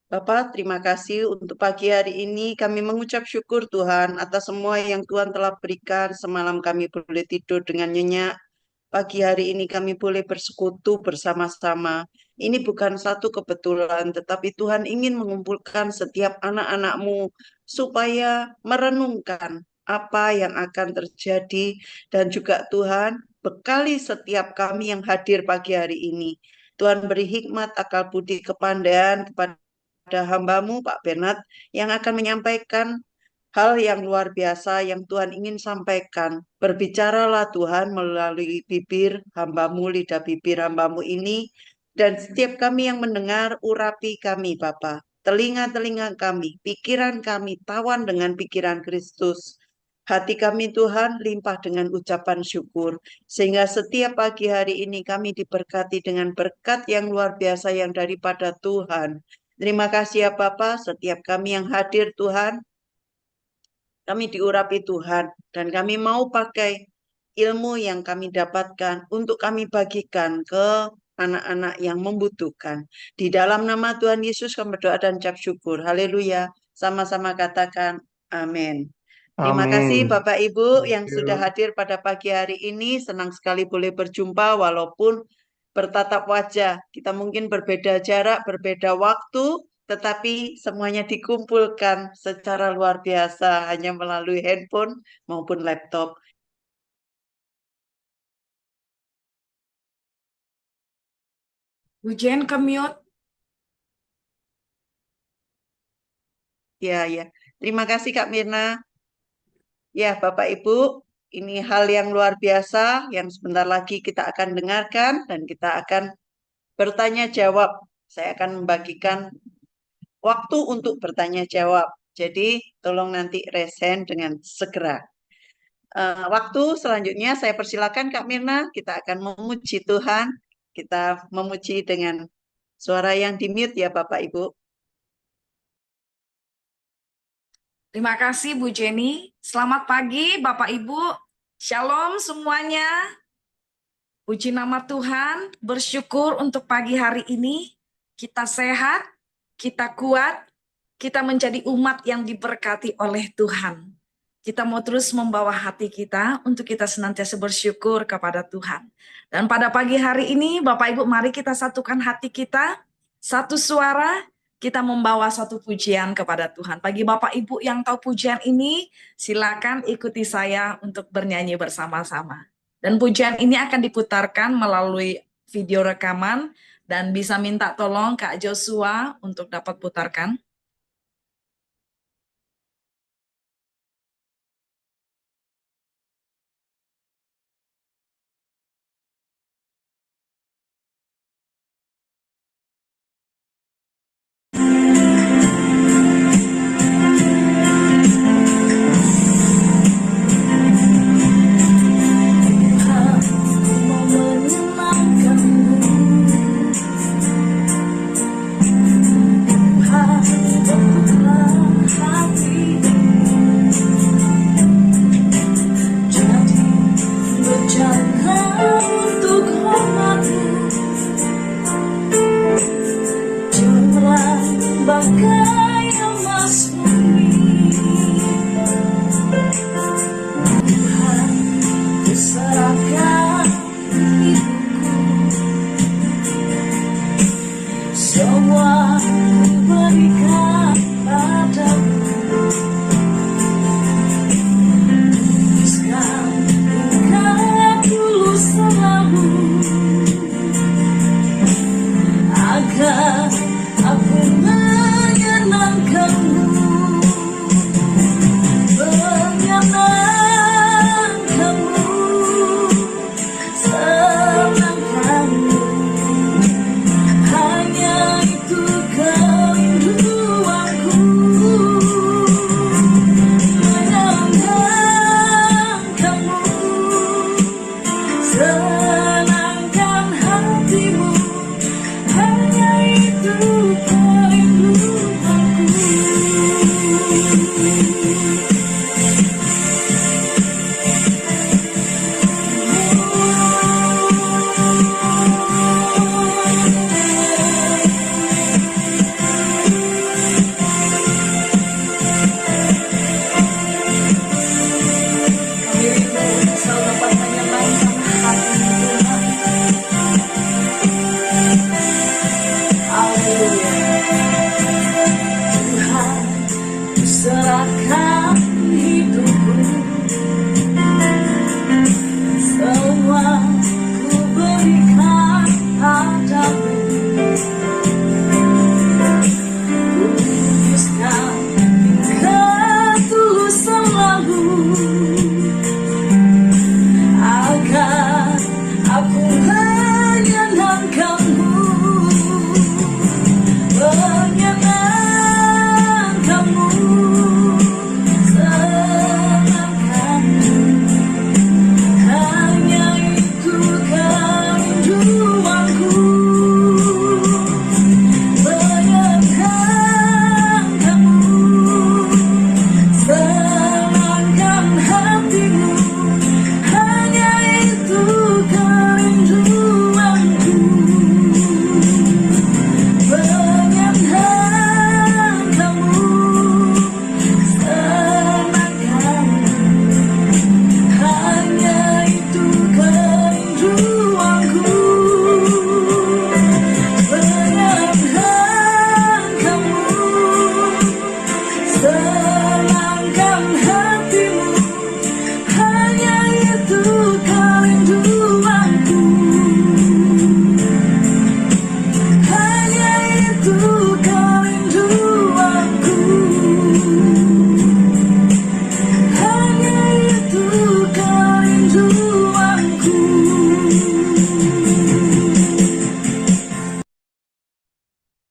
Bapak, terima kasih untuk pagi hari ini. Kami mengucap syukur Tuhan atas semua yang Tuhan telah berikan. Semalam kami boleh tidur dengan nyenyak. Pagi hari ini kami boleh bersekutu bersama-sama. Ini bukan satu kebetulan, tetapi Tuhan ingin mengumpulkan setiap anak-anak-Mu supaya merenungkan apa yang akan terjadi. Dan juga Tuhan, bekali setiap kami yang hadir pagi hari ini. Tuhan beri hikmat, akal budi, kepandaian kepada hamba-Mu, Pak Bernard, yang akan menyampaikan hal yang luar biasa yang Tuhan ingin sampaikan. Berbicaralah Tuhan melalui bibir hamba-Mu, lidah bibir hamba-Mu ini, dan setiap kami yang mendengar, urapi kami, Bapa. Telinga-telinga kami, pikiran kami, tawan dengan pikiran Kristus. Hati kami Tuhan limpah dengan ucapan syukur. Sehingga setiap pagi hari ini kami diberkati dengan berkat yang luar biasa yang daripada Tuhan. Terima kasih ya Bapa, setiap kami yang hadir Tuhan, kami diurapi Tuhan, dan kami mau pakai ilmu yang kami dapatkan untuk kami bagikan ke anak-anak yang membutuhkan. Di dalam nama Tuhan Yesus kami berdoa dan ucap syukur. Haleluya. Sama-sama katakan amin. Terima kasih Amin. Bapak Ibu Thank yang sudah you. hadir pada pagi hari ini. Senang sekali boleh berjumpa walaupun bertatap wajah. Kita mungkin berbeda jarak, berbeda waktu, tetapi semuanya dikumpulkan secara luar biasa hanya melalui handphone maupun laptop. Ujian ke mute. Ya, ya. Terima kasih Kak Mirna. Ya, Bapak Ibu, ini hal yang luar biasa yang sebentar lagi kita akan dengarkan dan kita akan bertanya jawab. Saya akan membagikan waktu untuk bertanya jawab. Jadi, tolong nanti resen dengan segera. Waktu selanjutnya saya persilakan Kak Mirna, kita akan memuji Tuhan. Kita memuji dengan suara yang di-mute ya Bapak Ibu. Terima kasih Bu Jenny. Selamat pagi Bapak Ibu. Shalom semuanya. Puji nama Tuhan. Bersyukur untuk pagi hari ini. Kita sehat, kita kuat, kita menjadi umat yang diberkati oleh Tuhan. Kita mau terus membawa hati kita untuk kita senantiasa bersyukur kepada Tuhan. Dan pada pagi hari ini Bapak Ibu mari kita satukan hati kita. Satu suara kita membawa satu pujian kepada Tuhan. Bagi Bapak Ibu yang tahu pujian ini, silakan ikuti saya untuk bernyanyi bersama-sama. Dan pujian ini akan diputarkan melalui video rekaman dan bisa minta tolong Kak Joshua untuk dapat putarkan.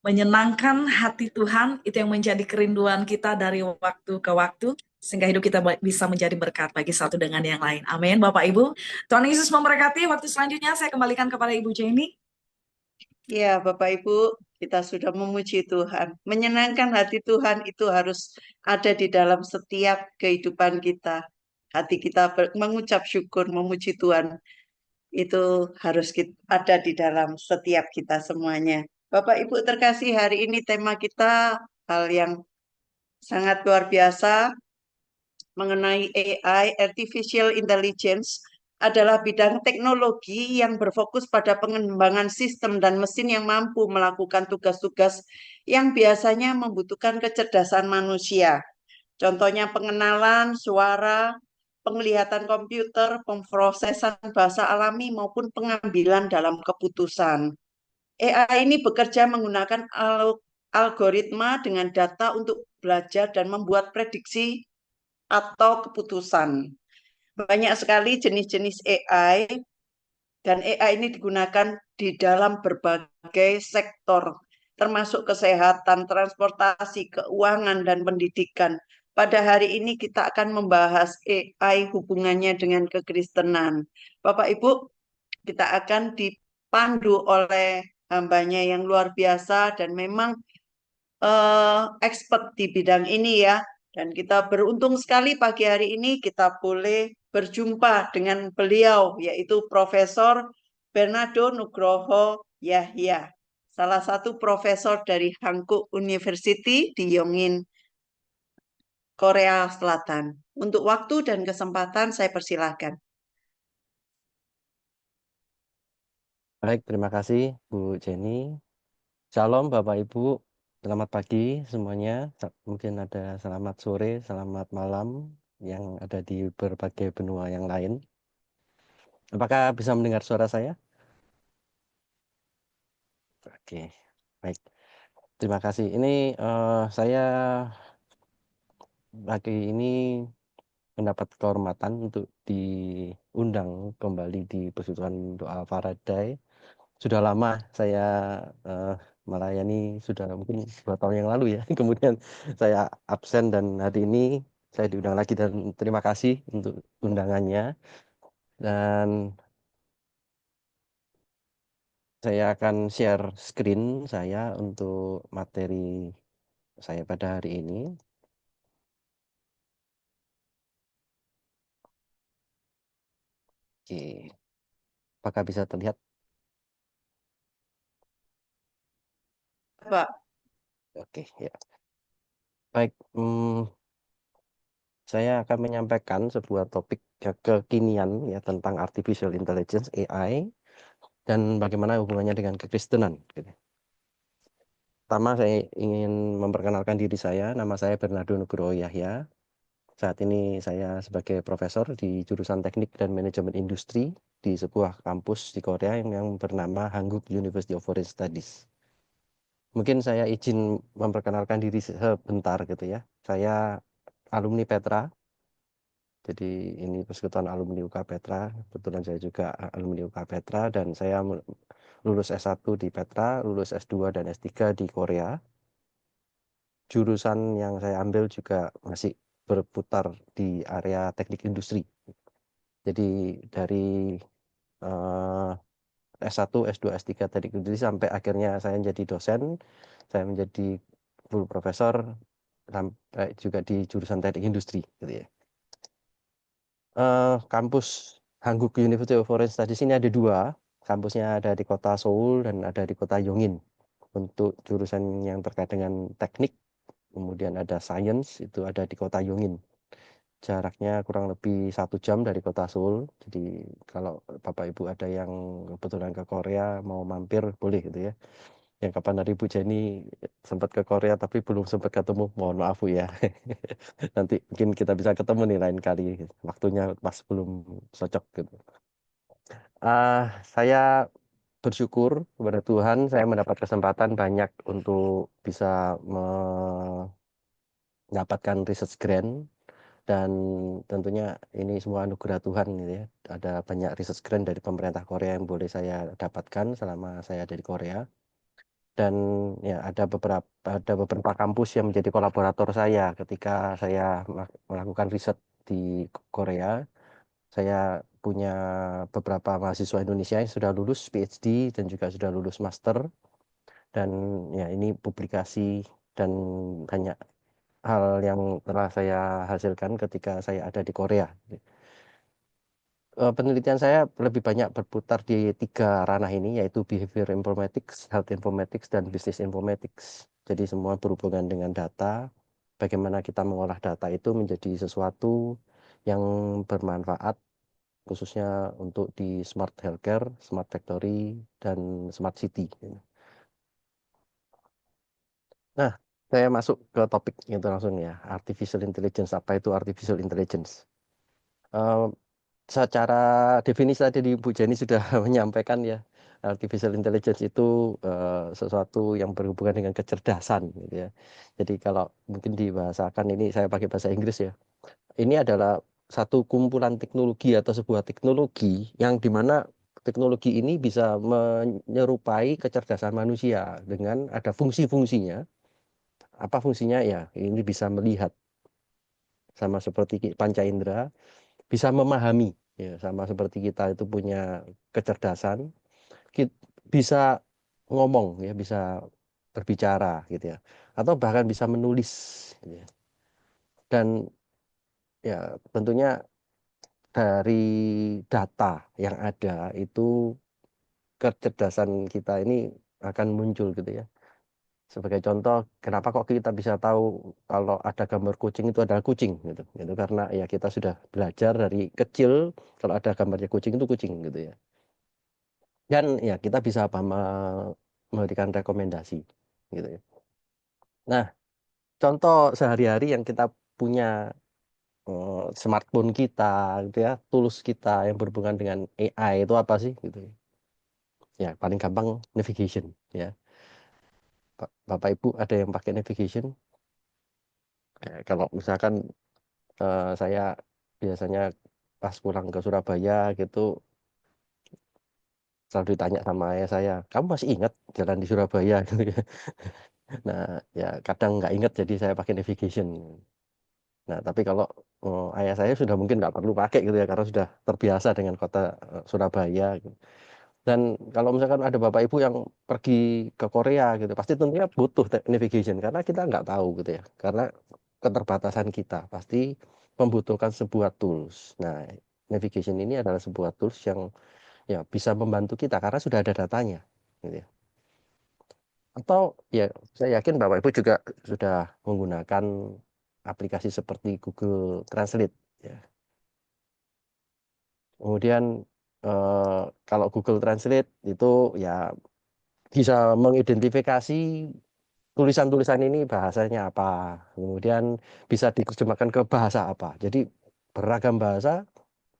menyenangkan hati Tuhan, itu yang menjadi kerinduan kita dari waktu ke waktu, sehingga hidup kita bisa menjadi berkat bagi satu dengan yang lain. Amin, Bapak Ibu. Tuhan Yesus memberkati. Waktu selanjutnya saya kembalikan kepada Ibu Jenny. Ya, Bapak Ibu, kita sudah memuji Tuhan. Menyenangkan hati Tuhan itu harus ada di dalam setiap kehidupan kita. Hati kita mengucap syukur, memuji Tuhan. Itu harus ada di dalam setiap kita semuanya. Bapak Ibu terkasih, hari ini tema kita hal yang sangat luar biasa mengenai AI, Artificial Intelligence, adalah bidang teknologi yang berfokus pada pengembangan sistem dan mesin yang mampu melakukan tugas-tugas yang biasanya membutuhkan kecerdasan manusia. Contohnya pengenalan suara, penglihatan komputer, pemrosesan bahasa alami, maupun pengambilan dalam keputusan. AI ini bekerja menggunakan algoritma dengan data untuk belajar dan membuat prediksi atau keputusan. Banyak sekali jenis-jenis AI dan AI ini digunakan di dalam berbagai sektor, termasuk kesehatan, transportasi, keuangan, dan pendidikan. Pada hari ini kita akan membahas AI hubungannya dengan kekristenan. Bapak Ibu, kita akan dipandu oleh hambanya yang luar biasa dan memang expert di bidang ini ya. Dan kita beruntung sekali pagi hari ini kita boleh berjumpa dengan beliau, yaitu Profesor Bernardo Nugroho Yahya, salah satu profesor dari Hankook University di Yongin, Korea Selatan. Untuk waktu dan kesempatan saya persilahkan. Baik, terima kasih Bu Jenny. Shalom Bapak Ibu, selamat pagi semuanya. Mungkin ada selamat sore, selamat malam yang ada di berbagai benua yang lain. Apakah bisa mendengar suara saya? Oke, baik. Terima kasih. Ini saya pagi ini mendapat kehormatan untuk diundang kembali di Persekutuan Doa Faraday. Sudah lama saya melayani, sudah mungkin 2 tahun yang lalu ya. Kemudian saya absen dan hari ini saya diundang lagi dan terima kasih untuk undangannya. Dan saya akan share screen saya untuk materi saya pada hari ini. Oke, apakah bisa terlihat? Pak, Oke, ya. Baik, saya akan menyampaikan sebuah topik kekinian ya tentang artificial intelligence (AI) dan bagaimana hubungannya dengan kekristenan. Gitu. Pertama, saya ingin memperkenalkan diri saya. Nama saya Bernardo Nugroho Yahya. Saat ini saya sebagai profesor di jurusan Teknik dan Manajemen Industri di sebuah kampus di Korea yang bernama Hankook University of Foreign Studies. Mungkin saya izin memperkenalkan diri sebentar gitu ya. Saya alumni Petra. Jadi ini persekutuan alumni UK Petra. Kebetulan saya juga alumni UK Petra dan saya lulus S1 di Petra, lulus S2 dan S3 di Korea. Jurusan yang saya ambil juga masih berputar di area teknik industri. Jadi dari S1, S2, S3 teknik industri sampai akhirnya saya menjadi dosen, saya menjadi full profesor sampai juga di jurusan teknik industri gitu ya. Kampus Hankook University of Foreign Studies ini ada 2, kampusnya ada di kota Seoul dan ada di kota Yongin. Untuk jurusan yang terkait dengan teknik, kemudian ada science, itu ada di kota Yongin. Jaraknya kurang lebih 1 jam dari kota Seoul. Jadi kalau Bapak Ibu ada yang kebetulan ke Korea mau mampir boleh gitu ya. Yang kapan hari Bu Jenny sempat ke Korea tapi belum sempat ketemu, mohon maaf Bu ya. Nanti mungkin kita bisa ketemu nih lain kali, waktunya pas belum cocok gitu. Saya bersyukur kepada Tuhan saya mendapat kesempatan banyak untuk bisa mendapatkan research grant dan tentunya ini semua anugerah Tuhan gitu ya. Ada banyak research grant dari pemerintah Korea yang boleh saya dapatkan selama saya ada di Korea. Dan ya ada beberapa kampus yang menjadi kolaborator saya ketika saya melakukan riset di Korea. Saya punya beberapa mahasiswa Indonesia yang sudah lulus PhD dan juga sudah lulus master. Dan ya ini publikasi dan banyak hal yang telah saya hasilkan ketika saya ada di Korea. Penelitian saya lebih banyak berputar di 3 ranah ini, yaitu behavior informatics, health informatics, dan business informatics. Jadi semua berhubungan dengan data, bagaimana kita mengolah data itu menjadi sesuatu yang bermanfaat, khususnya untuk di smart healthcare, smart factory, dan smart city. Nah, saya masuk ke topik itu langsung ya, artificial intelligence. Apa itu artificial intelligence? Secara definisi tadi Bu Jenny sudah menyampaikan ya, artificial intelligence itu sesuatu yang berhubungan dengan kecerdasan gitu ya. Jadi kalau mungkin dibahasakan, ini saya pakai bahasa Inggris ya. Ini adalah satu kumpulan teknologi atau sebuah teknologi yang dimana teknologi ini bisa menyerupai kecerdasan manusia dengan ada fungsi-fungsinya. Apa fungsinya ya? Ini bisa melihat sama seperti panca indera, bisa memahami ya, sama seperti kita itu punya kecerdasan, bisa ngomong ya, bisa berbicara gitu ya, atau bahkan bisa menulis gitu ya. Dan ya tentunya dari data yang ada itu kecerdasan kita ini akan muncul gitu ya. Sebagai contoh, kenapa kok kita bisa tahu kalau ada gambar kucing itu adalah kucing gitu. Itu karena ya kita sudah belajar dari kecil kalau ada gambarnya kucing itu kucing gitu ya. Dan ya kita bisa memberikan rekomendasi gitu ya. Nah, contoh sehari-hari yang kita punya, smartphone kita gitu ya, tools kita yang berhubungan dengan AI itu apa sih gitu ya. Ya paling gampang navigation ya. Bapak Ibu ada yang pakai navigation? Kalau misalkan saya biasanya pas pulang ke Surabaya gitu selalu ditanya sama ayah saya, kamu masih ingat jalan di Surabaya gitu ya. Nah ya kadang nggak ingat, jadi saya pakai navigation. Nah tapi kalau ayah saya sudah mungkin nggak perlu pakai gitu ya, karena sudah terbiasa dengan kota Surabaya gitu. Dan kalau misalkan ada bapak ibu yang pergi ke Korea gitu, pasti tentunya butuh navigation karena kita nggak tahu gitu ya, karena keterbatasan kita pasti membutuhkan sebuah tools. Nah, navigation ini adalah sebuah tools yang ya bisa membantu kita karena sudah ada datanya, gitu ya. Atau ya saya yakin bapak ibu juga sudah menggunakan aplikasi seperti Google Translate, ya. Kemudian kalau Google Translate itu ya bisa mengidentifikasi tulisan-tulisan ini bahasanya apa, kemudian bisa diterjemahkan ke bahasa apa. Jadi beragam bahasa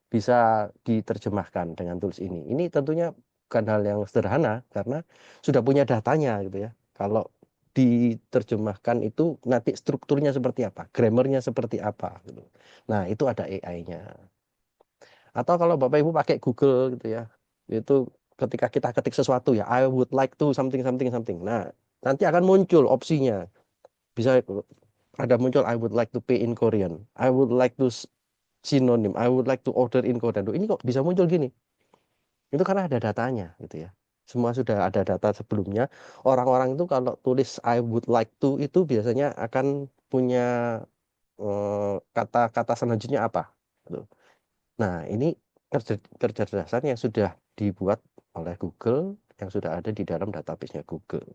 bisa diterjemahkan dengan tools ini. Ini tentunya bukan hal yang sederhana karena sudah punya datanya gitu ya. Kalau diterjemahkan itu nanti strukturnya seperti apa, grammarnya seperti apa gitu. Nah, itu ada AI-nya. Atau kalau Bapak Ibu pakai Google gitu ya, itu ketika kita ketik sesuatu ya, I would like to something something something. Nah, nanti akan muncul opsinya. Bisa ada muncul I would like to pay in Korean. I would like to synonym. I would like to order in Korean. Ini kok bisa muncul gini? Itu karena ada datanya gitu ya. Semua sudah ada data sebelumnya. Orang-orang itu kalau tulis I would like to itu biasanya akan punya kata-kata selanjutnya apa gitu. Nah, ini kecerdasan yang sudah dibuat oleh Google, yang sudah ada di dalam database-nya Google.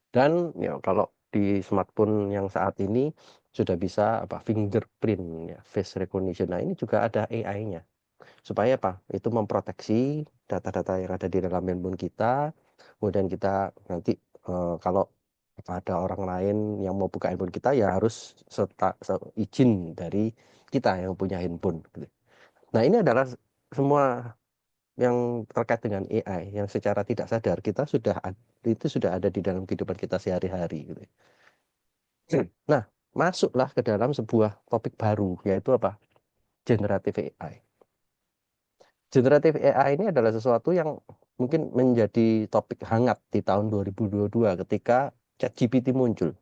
Dan ya kalau di smartphone yang saat ini sudah bisa fingerprint ya, face recognition. Nah, ini juga ada AI-nya. Supaya apa? Itu memproteksi data-data yang ada di dalam handphone kita. Kemudian kita nanti kalau ada orang lain yang mau buka handphone kita ya harus izin dari kita yang punya handphone gitu. Nah, ini adalah semua yang terkait dengan AI yang secara tidak sadar kita itu sudah ada di dalam kehidupan kita sehari-hari gitu. Nah, masuklah ke dalam sebuah topik baru, yaitu apa? Generative AI. Generative AI ini adalah sesuatu yang mungkin menjadi topik hangat di tahun 2022 ketika ChatGPT muncul.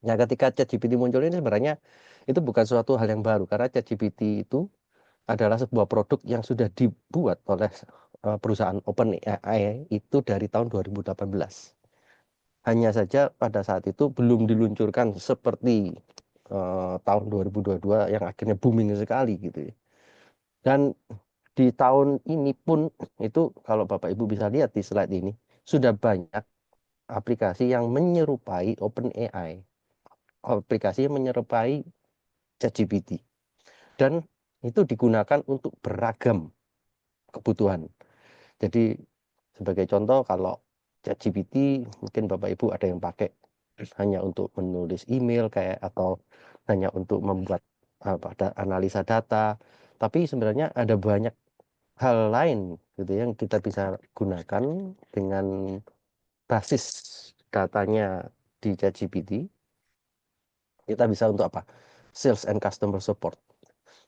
Nah, ketika ChatGPT muncul ini sebenarnya itu bukan suatu hal yang baru karena ChatGPT itu adalah sebuah produk yang sudah dibuat oleh perusahaan OpenAI itu dari tahun 2018. Hanya saja pada saat itu belum diluncurkan seperti tahun 2022 yang akhirnya booming sekali gitu ya. Dan di tahun ini pun itu kalau Bapak Ibu bisa lihat di slide ini sudah banyak aplikasi yang menyerupai OpenAI, aplikasi yang menyerupai ChatGPT, dan itu digunakan untuk beragam kebutuhan. Jadi sebagai contoh kalau ChatGPT mungkin Bapak Ibu ada yang pakai hanya untuk menulis email kayak atau hanya untuk membuat analisa data, tapi sebenarnya ada banyak hal lain gitu yang kita bisa gunakan dengan basis datanya di ChatGPT. Kita bisa untuk apa? Sales and customer support.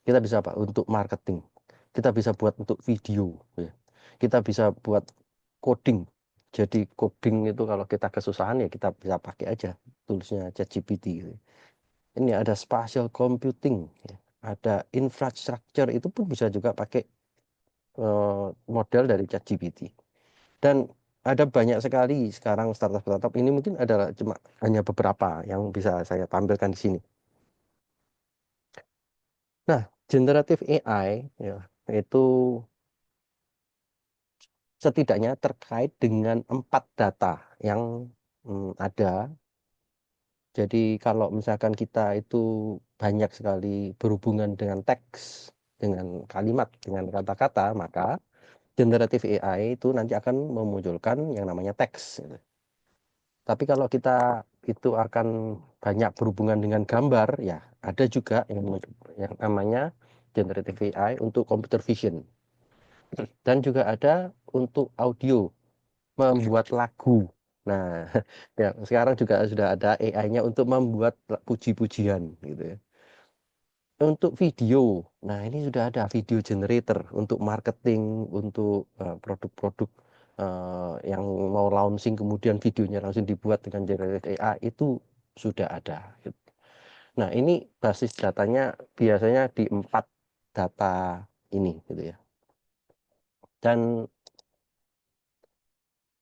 Kita bisa apa? Untuk marketing. Kita bisa buat untuk video. Ya. Kita bisa buat coding. Jadi coding itu kalau kita kesusahan ya kita bisa pakai aja tulisnya ChatGPT. Gitu. Ini ada spatial computing. Ya. Ada infrastructure itu pun bisa juga pakai model dari ChatGPT. Dan ada banyak sekali sekarang startup-startup ini mungkin adalah cuma hanya beberapa yang bisa saya tampilkan di sini. Nah, generative AI ya, itu setidaknya terkait dengan 4 data yang ada. Jadi kalau misalkan kita itu banyak sekali berhubungan dengan teks, dengan kalimat, dengan kata-kata, maka generative AI itu nanti akan memunculkan yang namanya teks. Tapi kalau kita itu akan banyak berhubungan dengan gambar, ya ada juga yang namanya generative AI untuk computer vision. Dan juga ada untuk audio, membuat lagu. Nah, ya, sekarang juga sudah ada AI-nya untuk membuat puji-pujian gitu ya. Untuk video, nah ini sudah ada video generator untuk marketing, untuk produk-produk yang mau launching kemudian videonya langsung dibuat dengan generative AI itu sudah ada. Nah ini basis datanya biasanya di 4 data ini gitu ya. Dan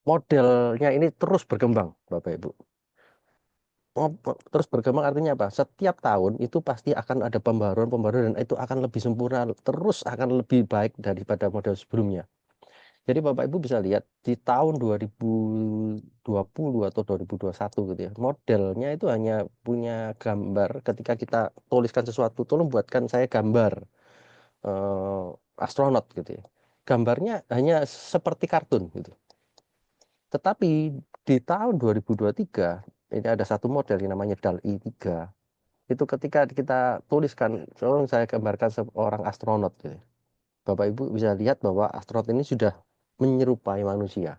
modelnya ini terus berkembang Bapak Ibu. Terus berkembang artinya apa? Setiap tahun itu pasti akan ada pembaruan dan itu akan lebih sempurna, terus akan lebih baik daripada model sebelumnya. Jadi Bapak Ibu bisa lihat di tahun 2020 atau 2021 gitu ya. Modelnya itu hanya punya gambar ketika kita tuliskan sesuatu, tolong buatkan saya gambar astronot gitu ya. Gambarnya hanya seperti kartun gitu. Tetapi di tahun 2023 ini ada satu model yang namanya DALL-E 3. Itu ketika kita tuliskan, tolong saya gambarkan seorang astronot gitu. Bapak Ibu bisa lihat bahwa astronot ini sudah menyerupai manusia.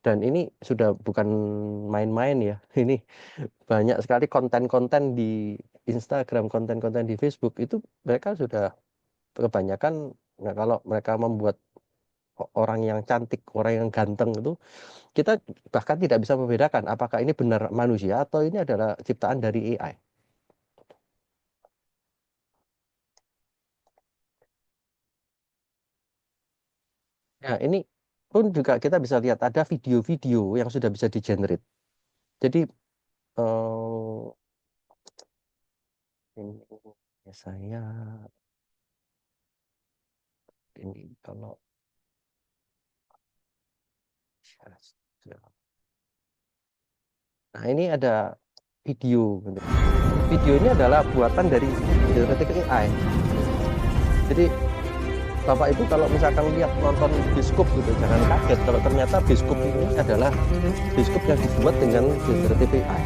Dan ini sudah bukan main-main ya. Ini banyak sekali konten-konten di Instagram, konten-konten di Facebook itu mereka sudah kebanyakan, nah kalau mereka membuat orang yang cantik, orang yang ganteng itu kita bahkan tidak bisa membedakan apakah ini benar manusia atau ini adalah ciptaan dari AI. Nah, ini pun juga kita bisa lihat ada video-video yang sudah bisa di-generate. Jadi ini saya ini kalau nah ini ada video. Video ini adalah buatan dari generative AI. Jadi Bapak Ibu kalau misalkan lihat nonton bioskop gitu jangan kaget kalau ternyata bioskop ini adalah bioskop yang dibuat dengan generative AI.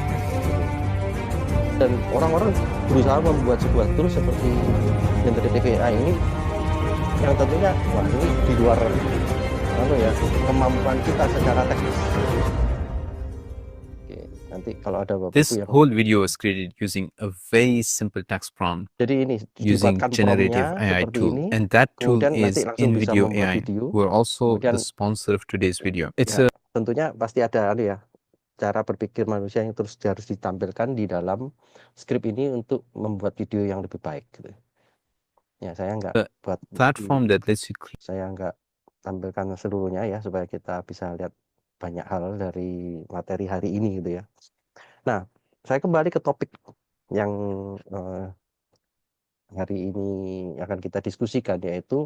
Dan orang-orang berusaha membuat sebuah tool seperti generative AI ini yang tentunya wah ini di luar kemampuan kita secara teknis. Oke, nanti kalau ada Bapak This Ibu yang whole video was created using a very simple text prompt jadi ini using dibuatkan generative promnya AI seperti tool, ini, and that tool kemudian nanti is langsung bisa InVideo membuat AI, video, who are also the kemudian sponsor of today's video. It's ya a tentunya pasti ada ya cara berpikir manusia yang terus harus ditampilkan di dalam skrip ini untuk membuat video yang lebih baik gitu. Ya saya nggak a buat platform that lets you create saya nggak tampilkan seluruhnya ya supaya kita bisa lihat banyak hal dari materi hari ini gitu ya. Nah, saya kembali ke topik yang hari ini akan kita diskusikan, yaitu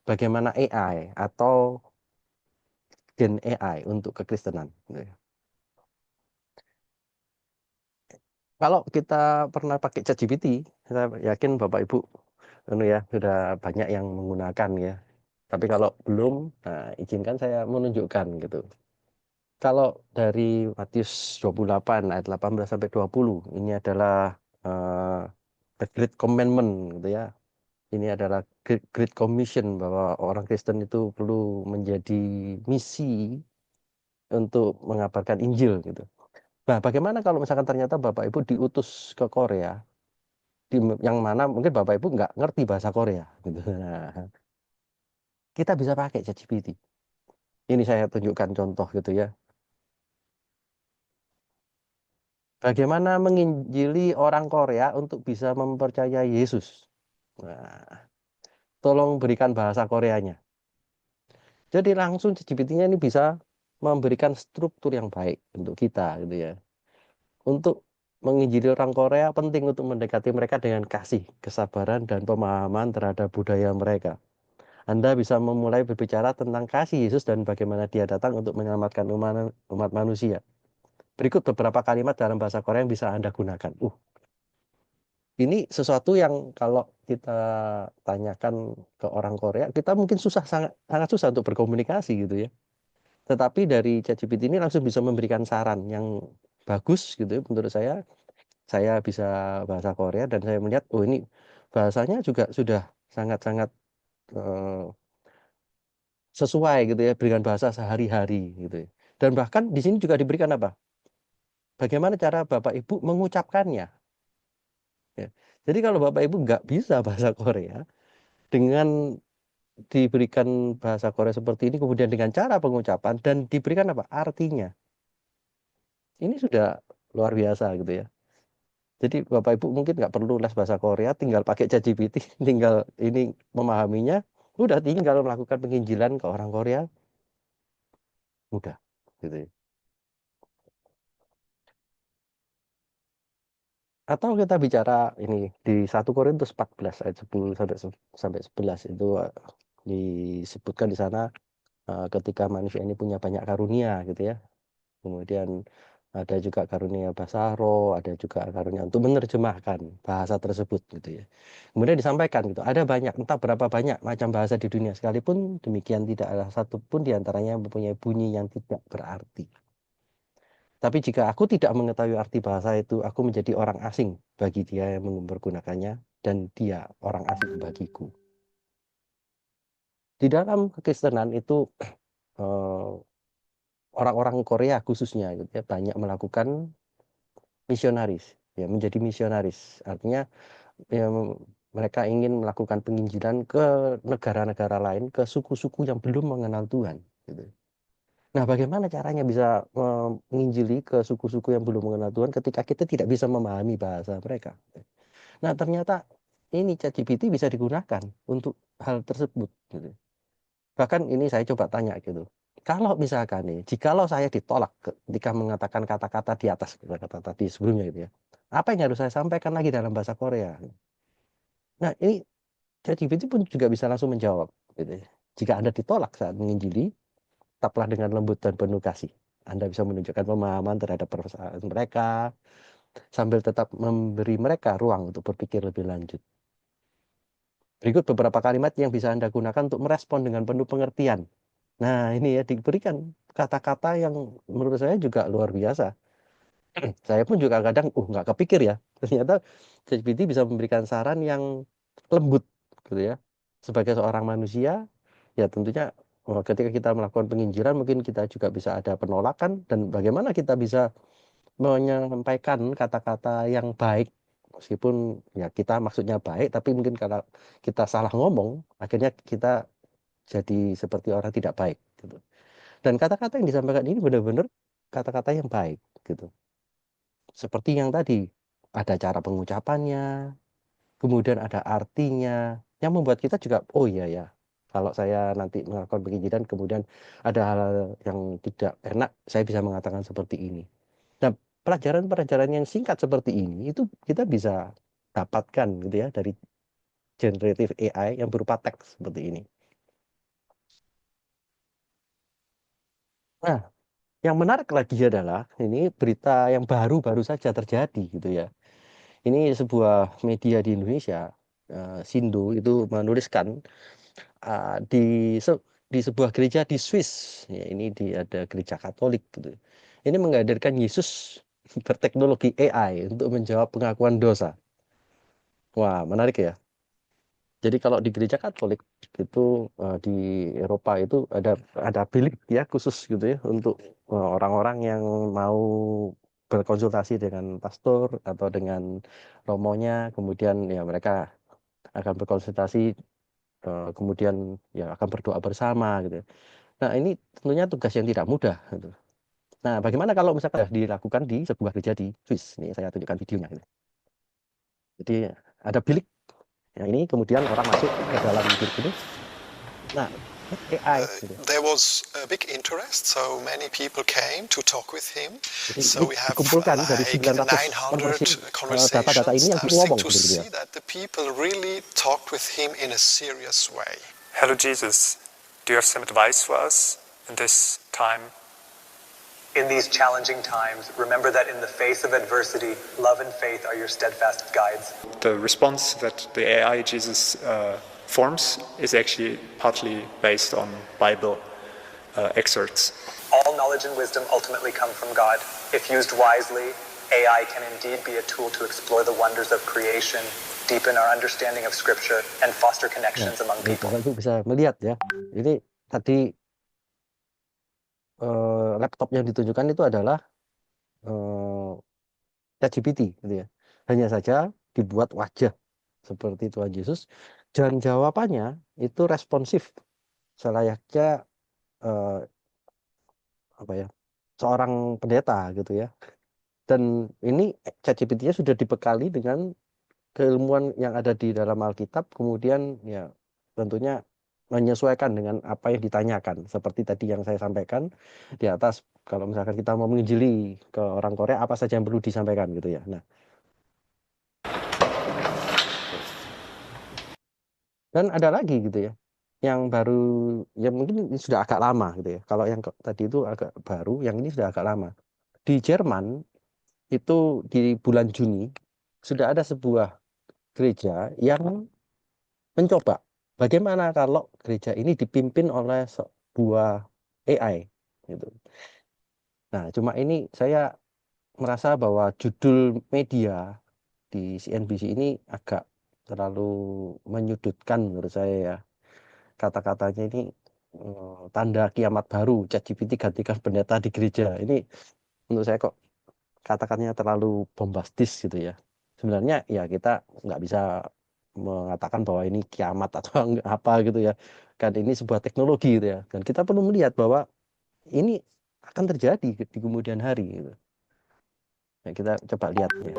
bagaimana AI atau Gen AI untuk kekristenan gitu ya. Kalau kita pernah pakai ChatGPT, saya yakin Bapak Ibu ya sudah banyak yang menggunakan ya. Tapi kalau belum, nah, izinkan saya menunjukkan gitu. Kalau dari Matius 28 ayat 18 sampai 20, ini adalah the Great Commandment gitu ya. Ini adalah Great Commission bahwa orang Kristen itu perlu menjadi misi untuk mengabarkan Injil gitu. Nah, bagaimana kalau misalkan ternyata Bapak Ibu diutus ke Korea, yang mana mungkin Bapak Ibu nggak ngerti bahasa Korea gitu. Nah, kita bisa pakai ChatGPT. Ini saya tunjukkan contoh gitu ya. Bagaimana menginjili orang Korea untuk bisa mempercayai Yesus. Nah, tolong berikan bahasa Koreanya. Jadi langsung ChatGPT-nya ini bisa memberikan struktur yang baik untuk kita gitu ya. Untuk menginjili orang Korea penting untuk mendekati mereka dengan kasih, kesabaran, dan pemahaman terhadap budaya mereka. Anda bisa memulai berbicara tentang kasih Yesus dan bagaimana dia datang untuk menyelamatkan umat manusia. Berikut beberapa kalimat dalam bahasa Korea yang bisa Anda gunakan. Ini sesuatu yang kalau kita tanyakan ke orang Korea, kita mungkin sangat susah untuk berkomunikasi gitu ya. Tetapi dari ChatGPT ini langsung bisa memberikan saran yang bagus gitu ya, menurut saya. Saya bisa bahasa Korea dan saya melihat, oh ini bahasanya juga sudah sangat-sangat sesuai gitu ya dengan bahasa sehari-hari gitu ya. Dan bahkan di sini juga diberikan apa? Bagaimana cara Bapak Ibu mengucapkannya. Ya. Jadi kalau Bapak Ibu nggak bisa bahasa Korea, dengan diberikan bahasa Korea seperti ini, kemudian dengan cara pengucapan dan diberikan apa? Artinya. Ini sudah luar biasa gitu ya. Jadi Bapak Ibu mungkin nggak perlu les bahasa Korea, tinggal pakai ChatGPT, tinggal ini memahaminya, udah tinggal melakukan penginjilan ke orang Korea, mudah gitu ya. Atau kita bicara ini di 1 Korintus 14 ayat 10 sampai 11 itu disebutkan di sana ketika manusia ini punya banyak karunia gitu ya. Kemudian ada juga karunia bahasa roh, ada juga karunia untuk menerjemahkan bahasa tersebut gitu ya. Kemudian disampaikan gitu, ada banyak, entah berapa banyak macam bahasa di dunia, sekalipun demikian tidak ada satupun di antaranya yang mempunyai bunyi yang tidak berarti. Tapi jika aku tidak mengetahui arti bahasa itu, aku menjadi orang asing bagi dia yang mempergunakannya, dan dia orang asing bagiku. Di dalam kekristenan itu orang-orang Korea khususnya gitu ya, banyak melakukan misionaris, ya menjadi misionaris. Artinya ya, mereka ingin melakukan penginjilan ke negara-negara lain, ke suku-suku yang belum mengenal Tuhan. Gitu. Nah, bagaimana caranya bisa menginjili ke suku-suku yang belum mengenal Tuhan ketika kita tidak bisa memahami bahasa mereka? Nah, ternyata ini ChatGPT bisa digunakan untuk hal tersebut. Gitu. Bahkan ini saya coba tanya gitu. Kalau misalkan nih, jikalau saya ditolak ketika mengatakan kata-kata di atas, kata-kata tadi sebelumnya gitu ya, apa yang harus saya sampaikan lagi dalam bahasa Korea? Nah, ini ChatGPT pun juga bisa langsung menjawab. Gitu ya. Jika Anda ditolak saat menginjili, tetaplah dengan lembut dan penuh kasih. Anda bisa menunjukkan pemahaman terhadap perasaan mereka, sambil tetap memberi mereka ruang untuk berpikir lebih lanjut. Berikut beberapa kalimat yang bisa Anda gunakan untuk merespon dengan penuh pengertian. Nah, ini ya diberikan kata-kata yang menurut saya juga luar biasa. Saya pun juga kadang, nggak kepikir ya. Ternyata ChatGPT bisa memberikan saran yang lembut, gitu ya. Sebagai seorang manusia, ya tentunya ketika kita melakukan penginjilan, mungkin kita juga bisa ada penolakan, dan bagaimana kita bisa menyampaikan kata-kata yang baik, meskipun ya kita maksudnya baik, tapi mungkin kalau kita salah ngomong, akhirnya kita jadi seperti orang tidak baik gitu. Dan kata-kata yang disampaikan ini benar-benar kata-kata yang baik gitu. Seperti yang tadi, ada cara pengucapannya, kemudian ada artinya, yang membuat kita juga, oh iya ya, kalau saya nanti melakukan penginjilan, kemudian ada hal yang tidak enak, saya bisa mengatakan seperti ini. Nah, pelajaran-pelajaran yang singkat seperti ini, itu kita bisa dapatkan gitu ya, dari generative AI yang berupa teks seperti ini. Nah, yang menarik lagi adalah, ini berita yang baru-baru saja terjadi gitu ya. Ini sebuah media di Indonesia, Sindo, itu menuliskan di sebuah gereja di Swiss, ya, ini ada gereja Katolik gitu. Ini menghadirkan Yesus berteknologi AI untuk menjawab pengakuan dosa. Wah, menarik ya. Jadi kalau di gereja Katolik itu di Eropa itu ada bilik ya khusus gitu ya untuk orang-orang yang mau berkonsultasi dengan pastor atau dengan romonya, kemudian ya mereka akan berkonsultasi, kemudian ya akan berdoa bersama gitu. Nah, ini tentunya tugas yang tidak mudah gitu. Nah, bagaimana kalau misalkan dilakukan di sebuah gereja di Swiss? Nih saya tunjukkan videonya gitu. Jadi ada bilik. Yang ini kemudian orang masuk ke dalam bilik ini. Nah, AI gitu. There was a big interest, so many people came to talk with him. Jadi So we have dikumpulkan dari like 900 900 data-data ini yang conversations. ngomong To gitu ya. see that the people really talked with him in a serious way. Hello, Jesus. Do you have some advice for us in this time? In these challenging times, remember that in the face of adversity, love and faith are your steadfast guides. The response that the AI Jesus forms is actually partly based on Bible excerpts. All knowledge and wisdom ultimately come from God. If used wisely, AI can indeed be a tool to explore the wonders of creation, deepen our understanding of Scripture, and foster connections among people. Bapak Ibu bisa melihat ya. Ini tadi laptop yang ditunjukkan itu adalah ChatGPT gitu ya. Hanya saja dibuat wajah seperti Tuhan Yesus dan jawabannya itu responsif selayaknya seorang pendeta gitu ya. Dan ini ChatGPT-nya sudah dibekali dengan keilmuan yang ada di dalam Alkitab, kemudian ya tentunya menyesuaikan dengan apa yang ditanyakan. Seperti tadi yang saya sampaikan di atas, kalau misalkan kita mau menginjili ke orang Korea, apa saja yang perlu disampaikan gitu ya. Nah, dan ada lagi gitu ya, yang baru, ya mungkin ini sudah agak lama gitu ya. Kalau yang tadi itu agak baru, yang ini sudah agak lama. Di Jerman, itu di bulan Juni, sudah ada sebuah gereja yang mencoba bagaimana kalau gereja ini dipimpin oleh sebuah AI gitu. Nah, cuma ini saya merasa bahwa judul media di CNBC ini agak terlalu menyudutkan menurut saya ya. Kata-katanya ini tanda kiamat baru, ChatGPT gantikan pendeta di gereja. Ini menurut saya kok katakannya terlalu bombastis gitu ya. Sebenarnya ya kita nggak bisa mengatakan bahwa ini kiamat atau apa gitu ya. Kan ini sebuah teknologi gitu ya. Dan kita perlu melihat bahwa ini akan terjadi di kemudian hari gitu. Nah, kita coba lihat ya.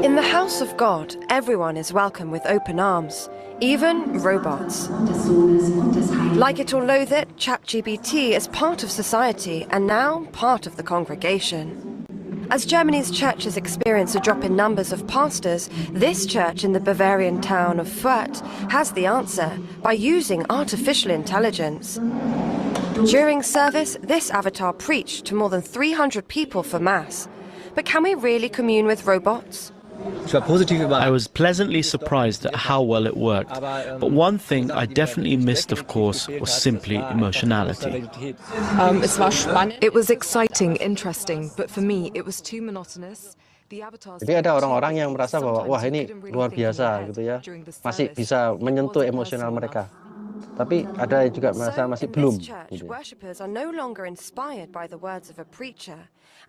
In the house of God, everyone is welcome with open arms, even robots. Like it or loathe it, ChatGPT is part of society and now part of the congregation. As Germany's churches experience a drop in numbers of pastors, this church in the Bavarian town of Fürth has the answer by using artificial intelligence. During service, this avatar preached to more than 300 people for Mass. But can we really commune with robots? I was pleasantly surprised at how well it worked, but one thing I definitely missed, of course, was simply emotionality. It was exciting, interesting, but for me it was too monotonous. Jadi ada orang-orang yang merasa bahwa wah ini luar biasa gitu ya, masih bisa menyentuh emosional mereka. Tapi ada yang juga merasa So, masih in belum this church, gitu ya. worshippers are no longer inspired by the words of a preacher.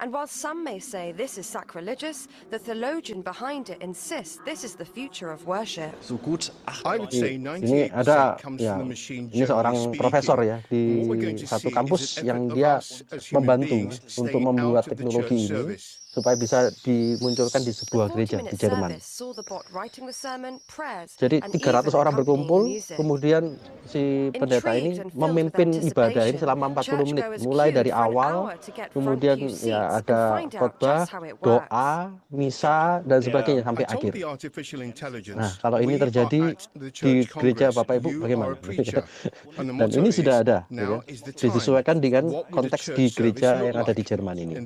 And while some may say this is sacrilegious, the theologian behind it insists this is the future of worship. Ini ada ya, ini seorang profesor ya di satu kampus yang dia membantu untuk membuat teknologi ini supaya bisa dimunculkan di The sebuah gereja di 40-minute Jerman. service saw the bot writing the sermon, prayers, Jadi and 300 even orang accompanying berkumpul, music. kemudian si pendeta Intrigued ini and filled with memimpin ibadah ini anticipation, selama 40 menit, churchgoers mulai queued dari for an awal, hour to get front kemudian pew ya seats and ada find out khotbah, just how it works. doa, misa, dan sebagainya sampai akhir. Nah, kalau ini terjadi di gereja Bapak Ibu bagaimana? Dan ini sudah ada, gitu ya, disesuaikan dengan konteks di gereja yang ada di Jerman ini.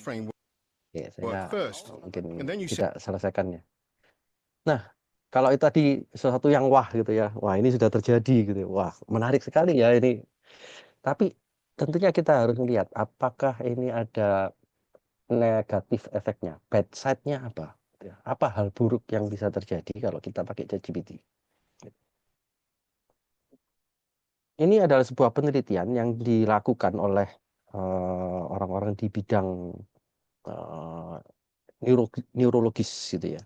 Oke, saya mungkin tidak selesaikannya. Nah, kalau itu tadi sesuatu yang wah gitu ya, wah ini sudah terjadi gitu, wah menarik sekali ya ini. Tapi tentunya kita harus melihat apakah ini ada negatif efeknya, bad side-nya apa? Gitu ya. Apa hal buruk yang bisa terjadi kalau kita pakai ChatGPT? Ini adalah sebuah penelitian yang dilakukan oleh orang-orang di bidang neurologis gitu ya.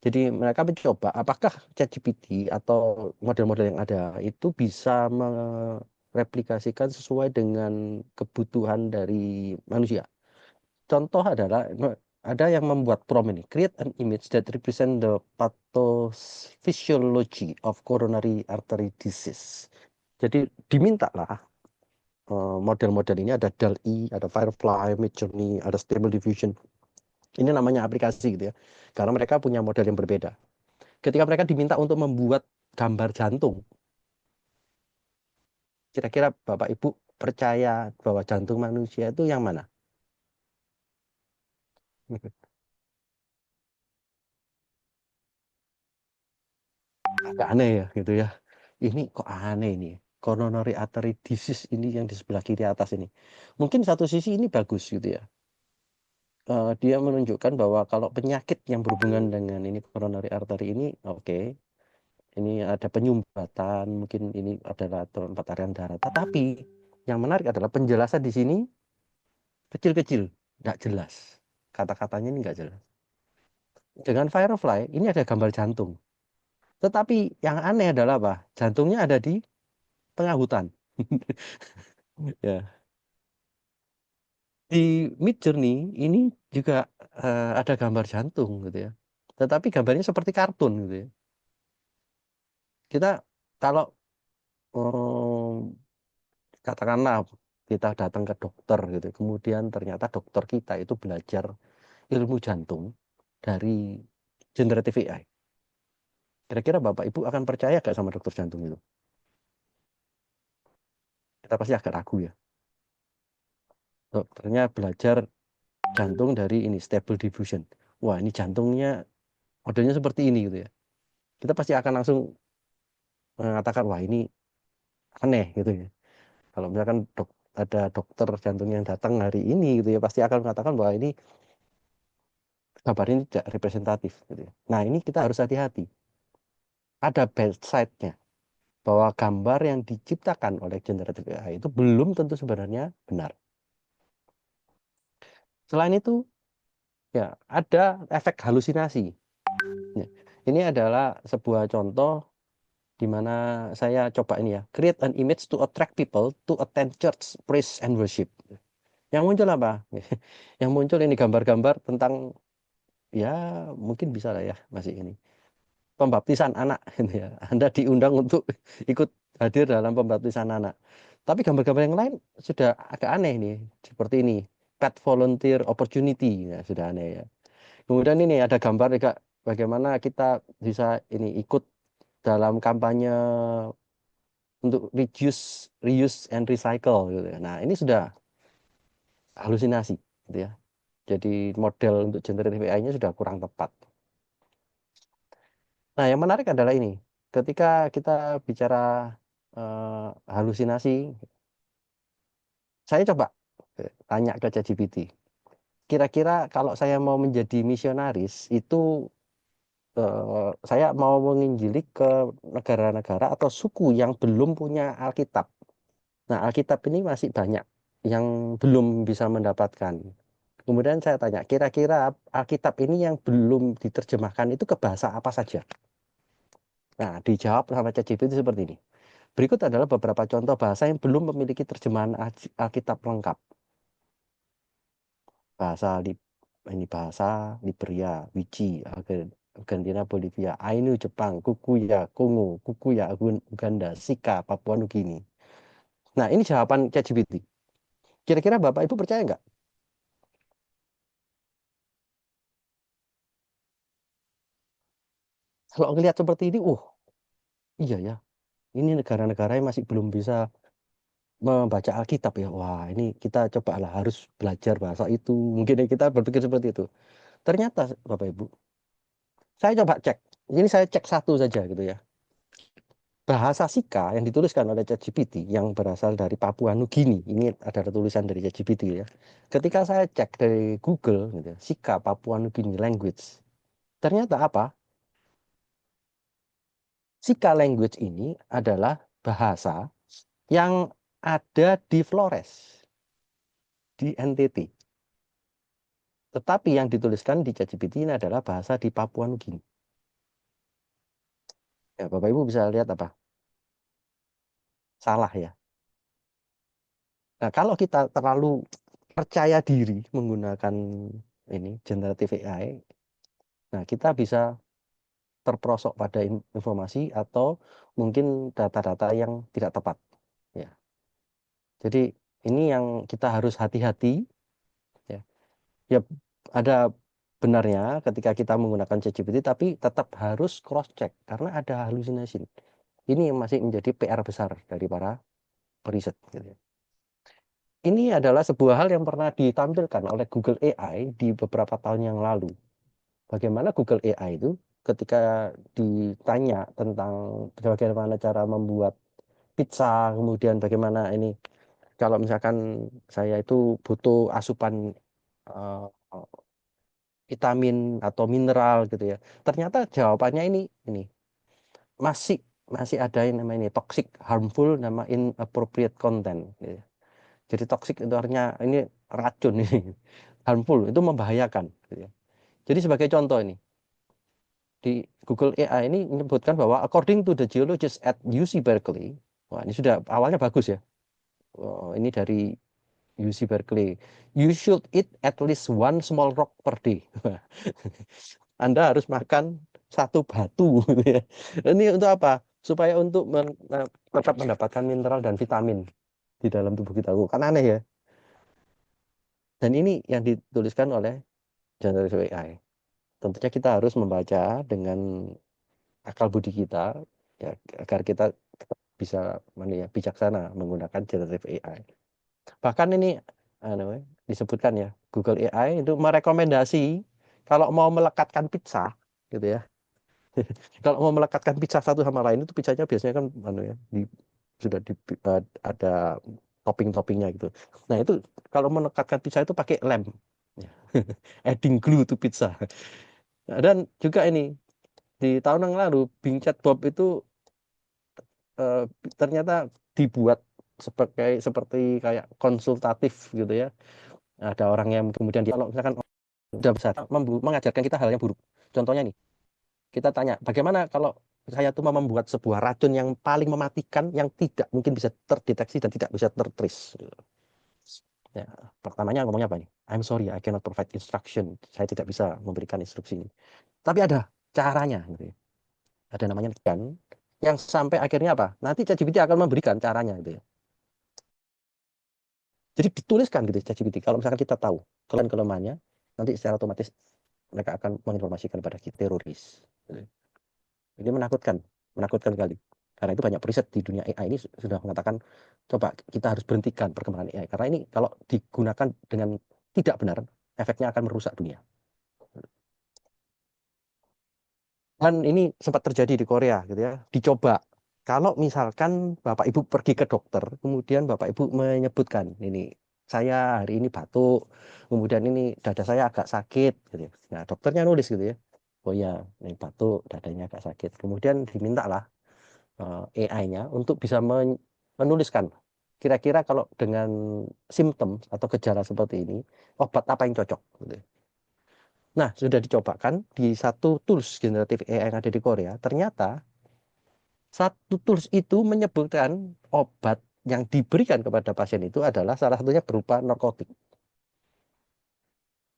Jadi mereka mencoba apakah ChatGPT atau model-model yang ada itu bisa mereplikasikan sesuai dengan kebutuhan dari manusia. Contoh adalah ada yang membuat prompt ini, create an image that represent the pathophysiology of coronary artery disease. Jadi dimintalah model-model ini, ada DALL-E, ada Firefly, Midjourney, ada Stable Diffusion. Ini namanya aplikasi gitu ya. Karena mereka punya model yang berbeda. Ketika mereka diminta untuk membuat gambar jantung, kira-kira Bapak Ibu percaya bahwa jantung manusia itu yang mana? Agak aneh ya gitu ya. Ini kok aneh ini. Coronary artery disease ini yang di sebelah kiri atas ini. Mungkin satu sisi ini bagus gitu ya. Dia menunjukkan bahwa kalau penyakit yang berhubungan dengan ini coronary artery ini oke. Ini ada penyumbatan, mungkin ini adalah tempat aliran darah. Tetapi yang menarik adalah penjelasan di sini kecil-kecil, nggak jelas. Kata-katanya ini nggak jelas. Dengan Firefly ini ada gambar jantung. Tetapi yang aneh adalah apa? Jantungnya ada di tengah hutan. Ya. Di Midjourney ini juga ada gambar jantung gitu ya. Tetapi gambarnya seperti kartun gitu ya. Kita kalau katakanlah kita datang ke dokter gitu, kemudian ternyata dokter kita itu belajar ilmu jantung dari generative AI. Kira-kira Bapak Ibu akan percaya gak sama dokter jantung itu? Kita pasti agak ragu ya. Dokternya belajar jantung dari ini Stable Diffusion. Wah, ini jantungnya modelnya seperti ini gitu ya. Kita pasti akan langsung mengatakan wah ini aneh gitu ya. Kalau misalkan ada dokter jantung yang datang hari ini gitu ya, pasti akan mengatakan bahwa ini gambar ini tidak representatif gitu ya. Nah, ini kita harus hati-hati. Ada bad side-nya. Bahwa gambar yang diciptakan oleh generative AI itu belum tentu sebenarnya benar. Selain itu, ya ada efek halusinasi. Ya, ini adalah sebuah contoh di mana saya coba ini ya, create an image to attract people to attend church, praise and worship. Yang muncul apa? Yang muncul ini gambar-gambar tentang ya mungkin bisa lah ya masih ini pembaptisan anak gitu ya. Anda diundang untuk ikut hadir dalam pembaptisan anak. Tapi gambar-gambar yang lain sudah agak aneh nih, seperti ini, pet volunteer opportunity, ya, sudah aneh ya. Kemudian ini ada gambar juga bagaimana kita bisa ini ikut dalam kampanye untuk reuse and recycle gitu ya. Nah, ini sudah halusinasi gitu ya. Jadi model untuk generative AI-nya sudah kurang tepat. Nah, yang menarik adalah ini. Ketika kita bicara halusinasi, saya coba tanya ke ChatGPT. Kira-kira kalau saya mau menjadi misionaris, itu saya mau menginjili ke negara-negara atau suku yang belum punya Alkitab. Nah, Alkitab ini masih banyak yang belum bisa mendapatkan. Kemudian saya tanya, kira-kira Alkitab ini yang belum diterjemahkan itu ke bahasa apa saja? Nah, dijawab sama ChatGPT seperti ini. Berikut adalah beberapa contoh bahasa yang belum memiliki terjemahan Alkitab lengkap. Bahasa Liberia, Wiji, Argentina, Bolivia, Ainu, Jepang, Kukuya, Kongo, Kukuya, Uganda, Sika, Papua Nugini. Nah, ini jawaban ChatGPT. Kira-kira Bapak Ibu percaya nggak? Kalau ngelihat seperti ini, iya ya, ini negara-negara yang masih belum bisa membaca Alkitab ya. Wah, ini kita cobalah harus belajar bahasa itu. Mungkin kita berpikir seperti itu. Ternyata Bapak Ibu, saya coba cek. Ini saya cek satu saja gitu ya. Bahasa Sika yang dituliskan oleh ChatGPT yang berasal dari Papua Nugini. Ini ada tulisan dari ChatGPT ya. Ketika saya cek dari Google gitu, Sika Papua Nugini language. Ternyata apa? Sika language ini adalah bahasa yang ada di Flores, di NTT. Tetapi yang dituliskan di ChatGPT ini adalah bahasa di Papua Nugini. Ya, Bapak Ibu bisa lihat apa? Salah ya. Nah, kalau kita terlalu percaya diri menggunakan ini generative AI, nah kita bisa terperosok pada informasi atau mungkin data-data yang tidak tepat. Ya. Jadi ini yang kita harus hati-hati. Ya, ya ada benarnya ketika kita menggunakan ChatGPT, tapi tetap harus cross check karena ada halusinasi. Ini masih menjadi PR besar dari para periset. Gitu. Ini adalah sebuah hal yang pernah ditampilkan oleh Google AI di beberapa tahun yang lalu. Bagaimana Google AI itu ketika ditanya tentang bagaimana cara membuat pizza, kemudian bagaimana ini kalau misalkan saya itu butuh asupan vitamin atau mineral gitu ya. Ternyata jawabannya ini masih ada yang namanya toxic, harmful, nama inappropriate content. Gitu. Jadi toxic itu artinya ini racun ini, harmful itu membahayakan. Gitu ya. Jadi sebagai contoh ini di Google AI ini menyebutkan bahwa according to the geologists at UC Berkeley, wah ini sudah awalnya bagus ya. Ini dari UC Berkeley, you should eat at least one small rock per day. Anda harus makan satu batu. Ini untuk apa? Supaya untuk tetap mendapatkan mineral dan vitamin di dalam tubuh kita. Kan aneh ya. Dan ini yang dituliskan oleh generative AI. Tentunya kita harus membaca dengan akal budi kita ya, agar kita tetap bisa bijaksana menggunakan generative AI. Bahkan ini disebutkan ya, Google AI itu merekomendasi kalau mau melekatkan pizza gitu ya. Kalau mau melekatkan pizza satu sama lain itu pizzanya biasanya kan sudah ada topping-toppingnya gitu. Nah, itu kalau melekatkan pizza itu pakai lem. Adding glue to pizza. Nah, dan juga ini di tahun yang lalu Bing Chatbot itu ternyata dibuat seperti kayak konsultatif gitu ya. Ada orang yang kemudian kalau misalkan sudah besar mengajarkan kita hal yang buruk. Contohnya nih, kita tanya bagaimana kalau saya tuh mau membuat sebuah racun yang paling mematikan yang tidak mungkin bisa terdeteksi dan tidak bisa tertrace. Ya, pertamanya ngomongnya apa nih? I'm sorry, I cannot provide instruction. Saya tidak bisa memberikan instruksi. Tapi ada caranya. Gitu ya. Ada namanya kan yang sampai akhirnya apa? Nanti ChatGPT akan memberikan caranya gitu ya. Jadi dituliskan gitu ChatGPT. Kalau misalkan kita tahu kelemahannya, nanti secara otomatis mereka akan menginformasikan kepada kita teroris. Ini menakutkan sekali. Karena itu banyak riset di dunia AI ini sudah mengatakan, coba kita harus berhentikan perkembangan AI. Karena ini kalau digunakan dengan tidak benar, efeknya akan merusak dunia. Dan ini sempat terjadi di Korea gitu ya, dicoba. Kalau misalkan Bapak Ibu pergi ke dokter, kemudian Bapak Ibu menyebutkan, ini saya hari ini batuk, kemudian ini dada saya agak sakit, gitu ya. Nah dokternya nulis gitu ya, oh ya, ini batuk, dadanya agak sakit. Kemudian dimintalah AI-nya untuk bisa menuliskan kira-kira kalau dengan simptom atau gejala seperti ini, obat apa yang cocok, gitu. Nah, sudah dicobakan di satu tools generatif AI yang ada di Korea, ternyata satu tools itu menyebutkan obat yang diberikan kepada pasien itu adalah salah satunya berupa narkotik.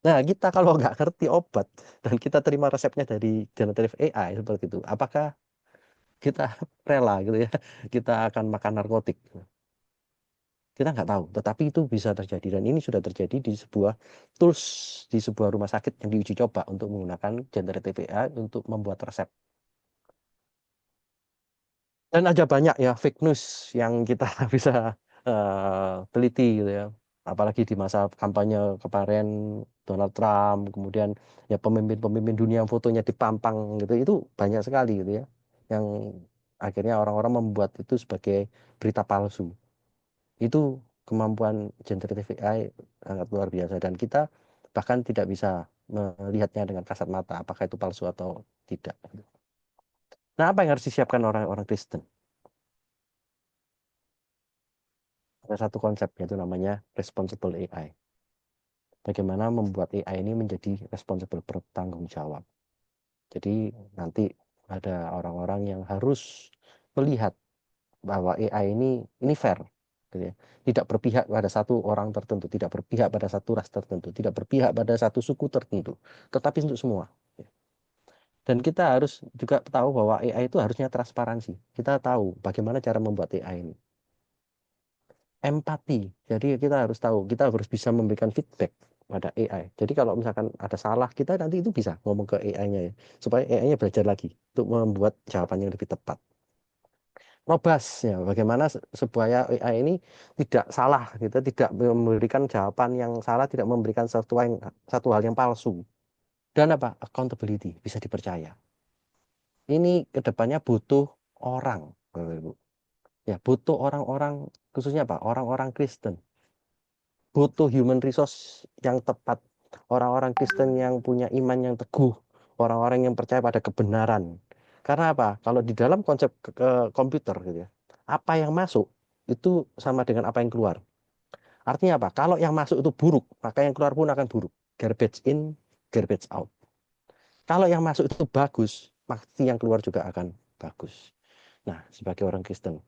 Nah, kita kalau nggak ngerti obat dan kita terima resepnya dari generatif AI seperti itu, apakah kita rela gitu ya, kita akan makan narkotik? Kita nggak tahu, tetapi itu bisa terjadi dan ini sudah terjadi di sebuah tools di sebuah rumah sakit yang diuji coba untuk menggunakan generatif AI untuk membuat resep. Dan ada banyak ya fake news yang kita bisa teliti gitu ya. Apalagi di masa kampanye kemarin Donald Trump, kemudian ya pemimpin-pemimpin dunia yang fotonya dipampang gitu, itu banyak sekali gitu ya. Yang akhirnya orang-orang membuat itu sebagai berita palsu. Itu kemampuan generatif AI sangat luar biasa dan kita bahkan tidak bisa melihatnya dengan kasat mata apakah itu palsu atau tidak. Nah, apa yang harus disiapkan orang-orang Kristen? Ada satu konsep yaitu namanya responsible AI. Bagaimana membuat AI ini menjadi responsible, bertanggung jawab. Jadi nanti ada orang-orang yang harus melihat bahwa AI ini fair, gitu ya. Tidak berpihak pada satu orang tertentu, tidak berpihak pada satu ras tertentu, tidak berpihak pada satu suku tertentu, tetapi untuk semua. Dan kita harus juga tahu bahwa AI itu harusnya transparansi. Kita tahu bagaimana cara membuat AI ini. Empati. Jadi kita harus tahu, kita harus bisa memberikan feedback pada AI. Jadi kalau misalkan ada salah, kita nanti itu bisa ngomong ke AI-nya ya, supaya AI-nya belajar lagi untuk membuat jawaban yang lebih tepat. Robust ya, bagaimana sebuah AI ini tidak salah, gitu, tidak memberikan jawaban yang salah, tidak memberikan satu hal yang palsu. Dan apa? Accountability, bisa dipercaya. Ini kedepannya butuh orang, Bapak Ibu. Ya, butuh orang-orang, khususnya apa? Orang-orang Kristen. Butuh human resource yang tepat. Orang-orang Kristen yang punya iman yang teguh. Orang-orang yang percaya pada kebenaran. Karena apa? Kalau di dalam konsep komputer gitu ya, apa yang masuk itu sama dengan apa yang keluar. Artinya apa? Kalau yang masuk itu buruk, maka yang keluar pun akan buruk. Garbage in, garbage out. Kalau yang masuk itu bagus, pasti yang keluar juga akan bagus. Nah, sebagai orang Kristen,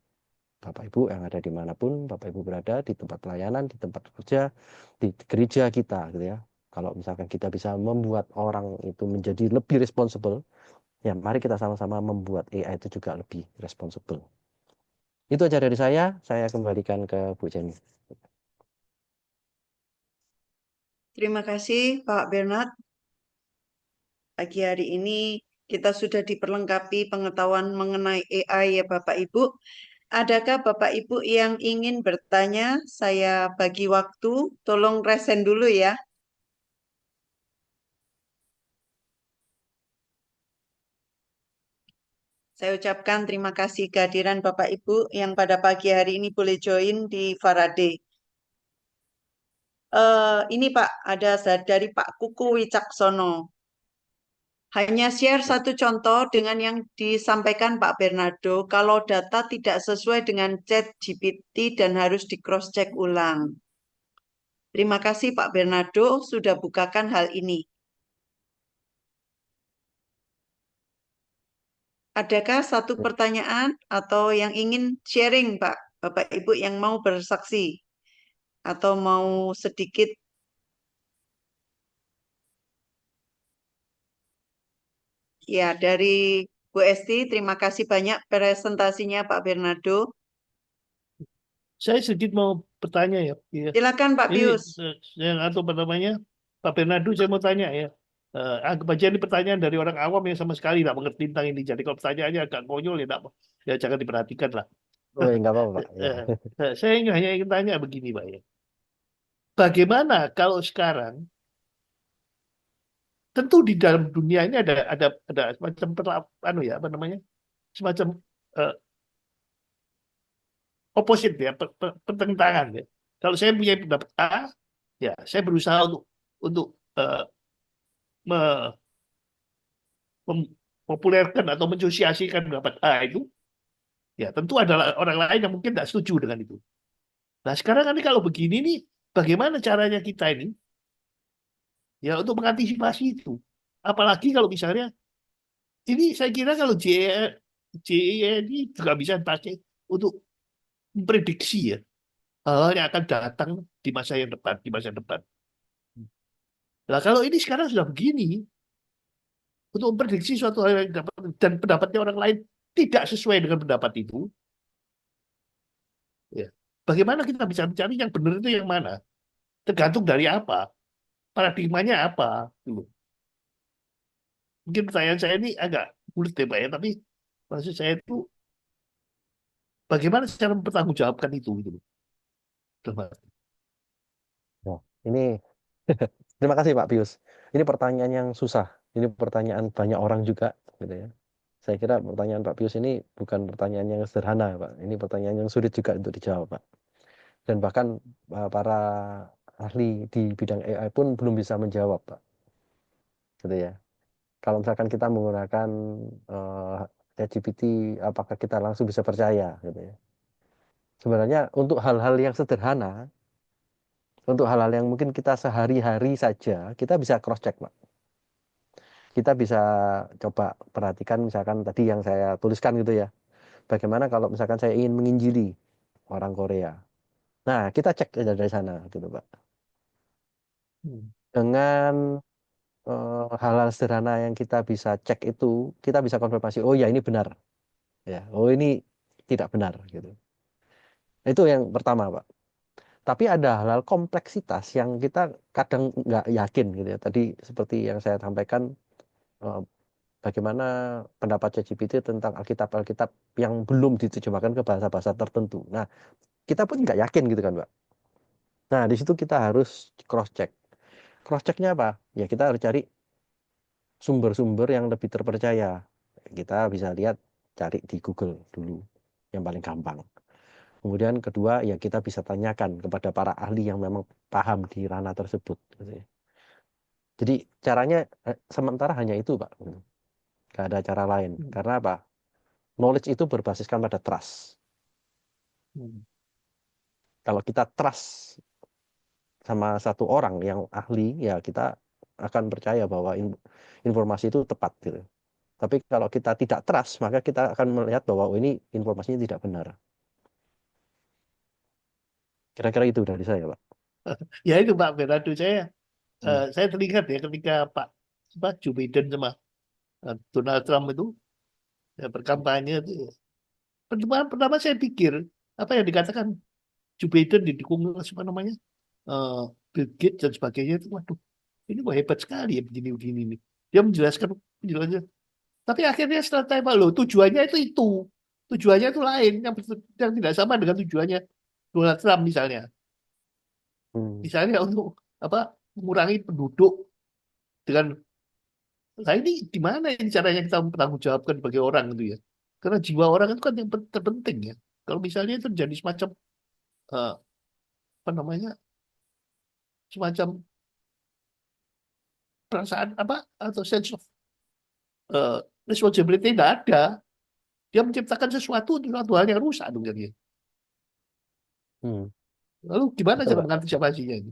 Bapak Ibu yang ada dimanapun Bapak Ibu berada, di tempat pelayanan, di tempat kerja, di gereja kita gitu ya. Kalau misalkan kita bisa membuat orang itu menjadi lebih responsible, ya mari kita sama-sama membuat AI itu juga lebih responsible. Itu aja dari saya kembalikan ke Bu Jenny. Terima kasih Pak Bernard. Pagi hari ini kita sudah diperlengkapi pengetahuan mengenai AI ya Bapak Ibu. Adakah Bapak Ibu yang ingin bertanya? Saya bagi waktu, tolong resen dulu ya. Saya ucapkan terima kasih kehadiran Bapak Ibu yang pada pagi hari ini boleh join di Faraday. Ini Pak, ada dari Pak Kuku Wicaksono. Hanya share satu contoh dengan yang disampaikan Pak Bernardo, kalau data tidak sesuai dengan ChatGPT dan harus di cross-check ulang. Terima kasih Pak Bernardo sudah bukakan hal ini. Adakah satu pertanyaan atau yang ingin sharing Pak, Bapak Ibu yang mau bersaksi atau mau sedikit? Ya, dari Bu Esti, terima kasih banyak presentasinya Pak Bernardo. Saya sedikit mau bertanya ya. Silakan Pak Ini Pius. yang atau apa namanya Pak Bernardo, saya mau tanya ya. Anggap aja ini pertanyaan dari orang awam yang sama sekali tidak mengerti tentang ini. Jadi kalau pertanyaannya agak konyol ya jangan diperhatikan lah. Oh, enggak apa-apa, Pak. Ya. Saya hanya ingin tanya begini, Pak ya. Bagaimana kalau sekarang tentu di dalam dunia ini ada semacam apa namanya? Semacam opposite ya, pertentangan ya. Kalau saya punya pendapat A, ya saya berusaha untuk mempopulerkan atau mensosiasikan pendapat A itu, ya tentu ada orang lain yang mungkin tidak setuju dengan itu. Nah sekarang kan kalau begini nih, bagaimana caranya kita ini ya untuk mengantisipasi itu? Apalagi kalau misalnya ini saya kira kalau JE ini juga bisa dipakai untuk memprediksi ya hal yang akan datang di masa yang depan, di masa depan. Nah kalau ini sekarang sudah begini, untuk memprediksi suatu hal yang dapat dan pendapatnya orang lain tidak sesuai dengan pendapat itu, ya bagaimana kita bisa mencari yang benar itu yang mana? Tergantung dari apa, paradigmanya apa, gitu. Mungkin pertanyaan saya ini agak bulat ya Pak ya, tapi maksud saya itu bagaimana cara mempertanggungjawabkan itu, gitu. Oh, ini terima kasih Pak Pius. Ini pertanyaan yang susah. Ini pertanyaan banyak orang juga, gitu ya. Saya kira pertanyaan Pak Pius ini bukan pertanyaan yang sederhana, Pak. Ini pertanyaan yang sulit juga untuk dijawab, Pak. Dan bahkan para ahli di bidang AI pun belum bisa menjawab, Pak. Gitu ya. Kalau misalkan kita menggunakan ChatGPT, apakah kita langsung bisa percaya, gitu ya. Sebenarnya untuk hal-hal yang sederhana, untuk hal-hal yang mungkin kita sehari-hari saja, kita bisa cross-check, Pak. Kita bisa coba perhatikan misalkan tadi yang saya tuliskan gitu ya. Bagaimana kalau misalkan saya ingin menginjili orang Korea. Nah, kita cek aja dari sana gitu, Pak. Dengan hal-hal sederhana yang kita bisa cek itu, kita bisa konfirmasi, oh ya ini benar. Ya, oh ini tidak benar gitu. Itu yang pertama, Pak. Tapi ada hal-hal kompleksitas yang kita kadang nggak yakin gitu ya. Tadi seperti yang saya sampaikan, bagaimana pendapat ChatGPT tentang Alkitab yang belum diterjemahkan ke bahasa-bahasa tertentu. Nah, kita pun nggak yakin gitu kan, Pak. Nah, di situ kita harus cross-check. Cross-checknya apa? Ya kita harus cari sumber-sumber yang lebih terpercaya. Kita bisa lihat, cari di Google dulu, yang paling gampang. Kemudian kedua, ya kita bisa tanyakan kepada para ahli yang memang paham di ranah tersebut. Jadi caranya sementara hanya itu, Pak. Nggak ada cara lain. Karena apa? Knowledge itu berbasiskan pada trust. Kalau kita trust sama satu orang yang ahli, ya kita akan percaya bahwa informasi itu tepat gitu. Tapi kalau kita tidak trust, maka kita akan melihat bahwa ini informasinya tidak benar. Kira-kira itu dari saya, Pak. Ya itu Pak Bernardo, saya teringat ya ketika Pak Joe Biden sama Donald Trump itu ya, berkampanye itu. Pertama saya pikir apa yang dikatakan Joe Biden didukung apa namanya Bill Gates dan sebagainya itu, waduh, ini kok hebat sekali ya begini-begini ini. Dia menjelaskan penjelasannya. Tapi akhirnya setelah tanya loh, tujuannya itu lain yang tidak sama dengan tujuannya Donald Trump misalnya. Misalnya untuk apa mengurangi penduduk dengan, nah ini gimana ini caranya kita mempertanggungjawabkan sebagai orang itu ya? Karena jiwa orang itu kan yang terpenting ya. Kalau misalnya itu jadi semacam apa namanya, semacam perasaan apa atau sense of responsibility tidak ada, dia menciptakan sesuatu hal yang rusak dong jadinya. Lalu gimana cara mengantisipasinya ini?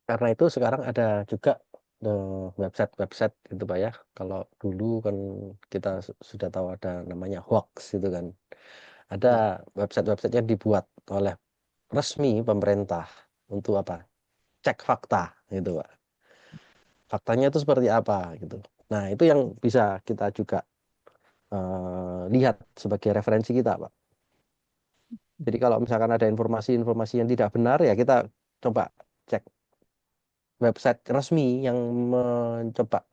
Karena itu sekarang ada juga website gitu Pak ya. Kalau dulu kan kita sudah tahu ada namanya hoax gitu kan. Ada website-website yang dibuat oleh resmi pemerintah untuk apa? Cek fakta gitu Pak. Faktanya itu seperti apa gitu. Nah itu yang bisa kita juga lihat sebagai referensi kita Pak. Jadi kalau misalkan ada informasi-informasi yang tidak benar ya kita coba cek website resmi yang mencoba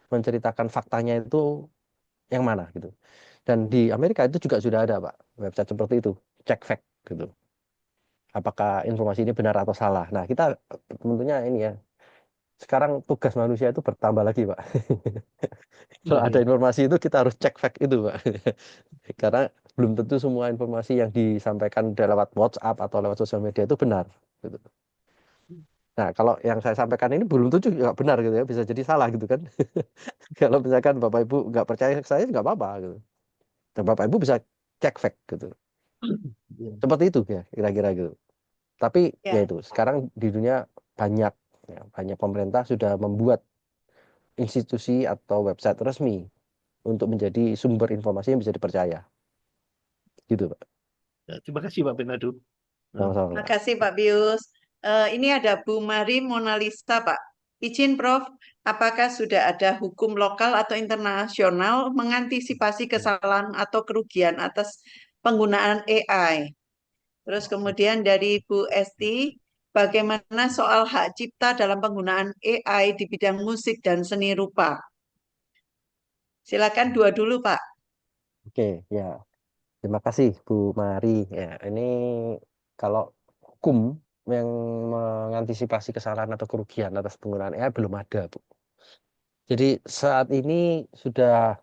menceritakan faktanya itu yang mana gitu. Dan di Amerika itu juga sudah ada Pak website seperti itu, check fact gitu. Apakah informasi ini benar atau salah. Nah kita tentunya ini ya, sekarang tugas manusia itu bertambah lagi Pak. Kalau ada informasi itu kita harus cek fact itu Pak. Karena belum tentu semua informasi yang disampaikan lewat WhatsApp atau lewat sosial media itu benar gitu. Nah, kalau yang saya sampaikan ini belum tentu juga benar gitu ya, bisa jadi salah gitu kan. Kalau misalkan Bapak Ibu nggak percaya ke saya nggak apa-apa gitu. Dan Bapak Ibu bisa cek fact gitu. Seperti itu ya, kira-kira gitu. Tapi ya Ya. itu, sekarang di dunia banyak ya, banyak pemerintah sudah membuat institusi atau website resmi untuk menjadi sumber informasi yang bisa dipercaya. Gitu, Pak. Ya, terima kasih Pak Bernardo. Sama-sama. Terima kasih Pak Bius. Ini ada Bu Mari Monalisa, Pak. Izin Prof, apakah sudah ada hukum lokal atau internasional mengantisipasi kesalahan atau kerugian atas penggunaan AI? Terus kemudian dari Bu Esti, bagaimana soal hak cipta dalam penggunaan AI di bidang musik dan seni rupa? Silakan dua dulu, Pak. Oke, ya. Terima kasih Bu Mari. Ya, ini kalau hukum yang mengantisipasi kesalahan atau kerugian atas penggunaan AI belum ada, Bu. Jadi saat ini sudah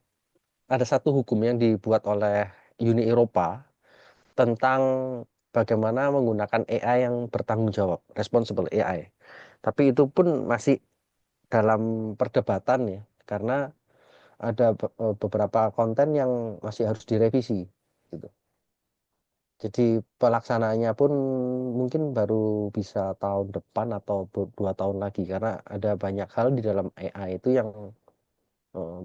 ada satu hukum yang dibuat oleh Uni Eropa tentang bagaimana menggunakan AI yang bertanggung jawab, responsible AI. Tapi itu pun masih dalam perdebatan ya, karena ada beberapa konten yang masih harus direvisi gitu. Jadi pelaksanaannya pun mungkin baru bisa tahun depan atau 2 tahun lagi, karena ada banyak hal di dalam AI itu yang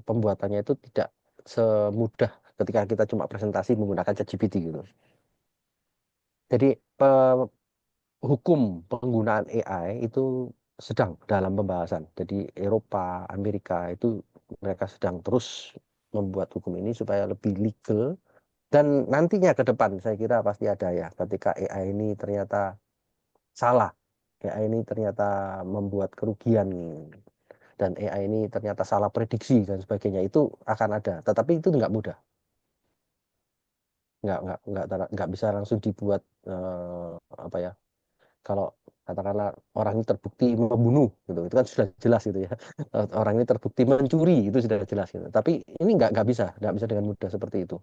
pembuatannya itu tidak semudah ketika kita cuma presentasi menggunakan ChatGPT gitu. Jadi hukum penggunaan AI itu sedang dalam pembahasan. Jadi Eropa, Amerika itu mereka sedang terus membuat hukum ini supaya lebih legal. Dan nantinya ke depan saya kira pasti ada ya, ketika AI ini ternyata salah, AI ini ternyata membuat kerugian, dan AI ini ternyata salah prediksi dan sebagainya, itu akan ada. Tetapi itu nggak mudah, nggak bisa langsung dibuat apa ya. Kalau katakanlah orang ini terbukti membunuh, gitu, itu kan sudah jelas gitu ya. Orang ini terbukti mencuri, itu sudah jelas gitu. Tapi ini nggak bisa dengan mudah seperti itu.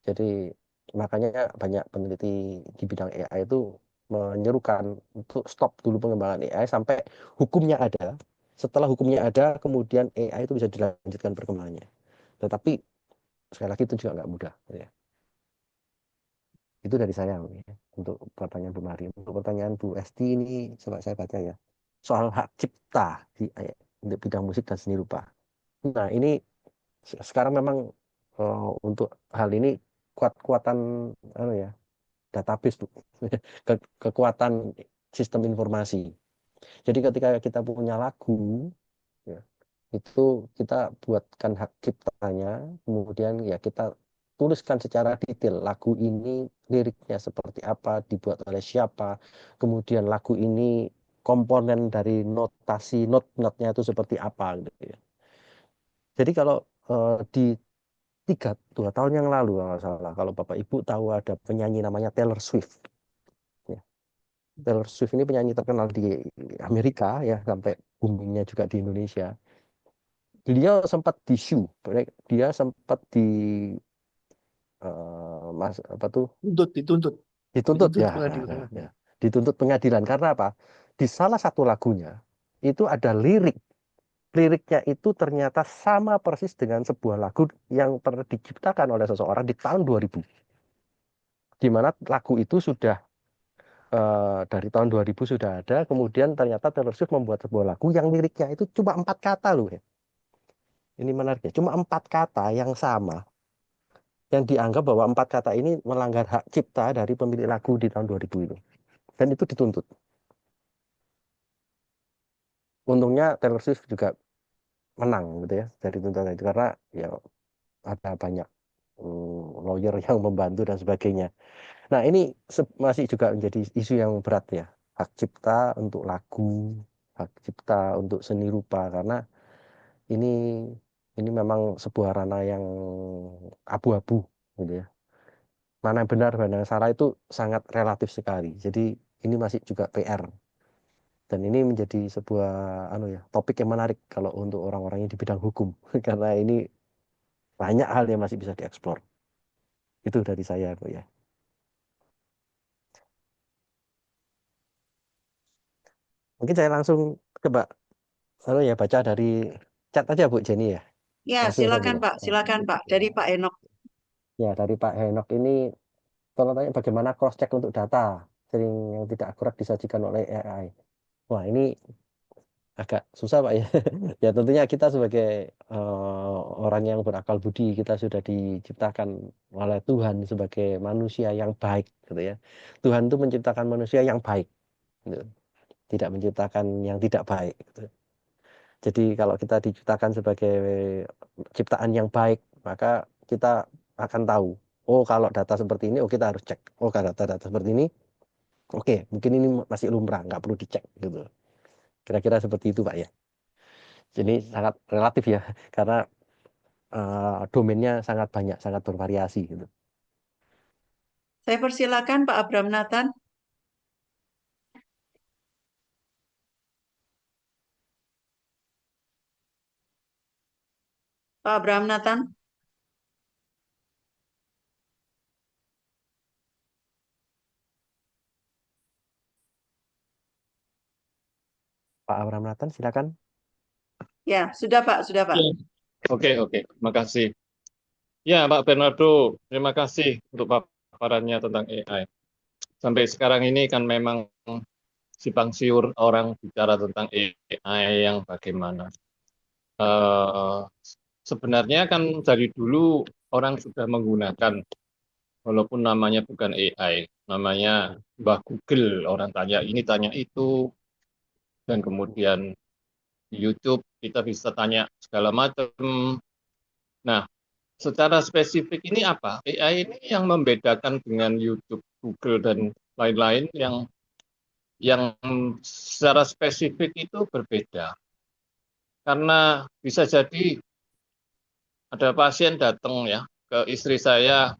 Jadi makanya banyak peneliti di bidang AI itu menyerukan untuk stop dulu pengembangan AI sampai hukumnya ada. Setelah hukumnya ada, kemudian AI itu bisa dilanjutkan perkembangannya. Tetapi sekali lagi itu juga nggak mudah. Ya. Itu dari saya ya, untuk pertanyaan Bu Mari. Untuk pertanyaan Bu Esti ini coba saya baca ya. Soal hak cipta di untuk bidang musik dan seni rupa. Nah ini sekarang memang untuk hal ini kuat-kuatan ya, database, Bu. Kekuatan sistem informasi. Jadi ketika kita punya lagu ya, itu kita buatkan hak ciptanya, kemudian ya kita tuliskan secara detail lagu ini liriknya seperti apa, dibuat oleh siapa, kemudian lagu ini komponen dari notasi not-notnya itu seperti apa gitu ya. Jadi kalau di 2 tahun yang lalu kalau nggak salah, kalau Bapak Ibu tahu ada penyanyi namanya Taylor Swift. Ya. Taylor Swift ini penyanyi terkenal di Amerika ya, sampai boomingnya juga di Indonesia. Beliau sempat di-sue, dia sempat apa tuh? Dituntut ya, pengadilan. ya, dituntut pengadilan karena apa? Di salah satu lagunya itu ada liriknya itu ternyata sama persis dengan sebuah lagu yang pernah diciptakan oleh seseorang di tahun 2000. Di mana lagu itu sudah dari tahun 2000 sudah ada, kemudian ternyata Taylor Swift membuat sebuah lagu yang liriknya itu cuma 4 kata loh ya. Ini menarik ya, cuma 4 kata yang sama, yang dianggap bahwa 4 kata ini melanggar hak cipta dari pemilik lagu di tahun 2000 itu. Dan itu dituntut. Untungnya Taylor Swift juga menang gitu ya dari tuntutan itu, karena ya ada banyak lawyer yang membantu dan sebagainya. Nah ini masih juga menjadi isu yang berat ya, hak cipta untuk lagu, hak cipta untuk seni rupa, karena ini memang sebuah ranah yang abu-abu gitu ya. Mana yang benar, mana yang salah itu sangat relatif sekali. Jadi ini masih juga PR. Dan ini menjadi sebuah topik yang menarik kalau untuk orang-orang yang di bidang hukum. Karena ini banyak hal yang masih bisa dieksplor. Itu dari saya, Bu ya. Mungkin saya langsung coba ya baca dari chat aja Bu Jenny ya. Ya, Langsung saja ya. Silakan Pak. Dari Pak Henok. Ya, dari Pak Henok ini tolong tanya bagaimana cross check untuk data sering yang tidak akurat disajikan oleh AI. Wah, ini agak susah Pak ya. Ya tentunya kita sebagai orang yang berakal budi, kita sudah diciptakan oleh Tuhan sebagai manusia yang baik gitu ya. Tuhan itu menciptakan manusia yang baik gitu. Tidak menciptakan yang tidak baik gitu. Jadi kalau kita diciptakan sebagai ciptaan yang baik, maka kita akan tahu, oh kalau data seperti ini, oh kita harus cek. Oh kalau data seperti ini, oke, mungkin ini masih lumrah, nggak perlu dicek gitu. Kira-kira seperti itu Pak ya. Jadi sangat relatif ya, karena domainnya sangat banyak, sangat bervariasi gitu. Saya persilakan Pak Abraham Nathan. Pak Abraham Nathan. Pak Abraham Nathan, silakan. Ya, sudah Pak. Oke, makasih. Ya, Pak Bernardo, terima kasih untuk paparannya tentang AI. Sampai sekarang ini kan memang simpang siur orang bicara tentang AI yang bagaimana. Sebenarnya kan dari dulu orang sudah menggunakan, walaupun namanya bukan AI, namanya Mbah Google. Orang tanya ini, tanya itu, dan kemudian di YouTube kita bisa tanya segala macam. Nah, secara spesifik ini apa? AI ini yang membedakan dengan YouTube, Google, dan lain-lain yang secara spesifik itu berbeda. Karena bisa jadi ada pasien datang ya ke istri saya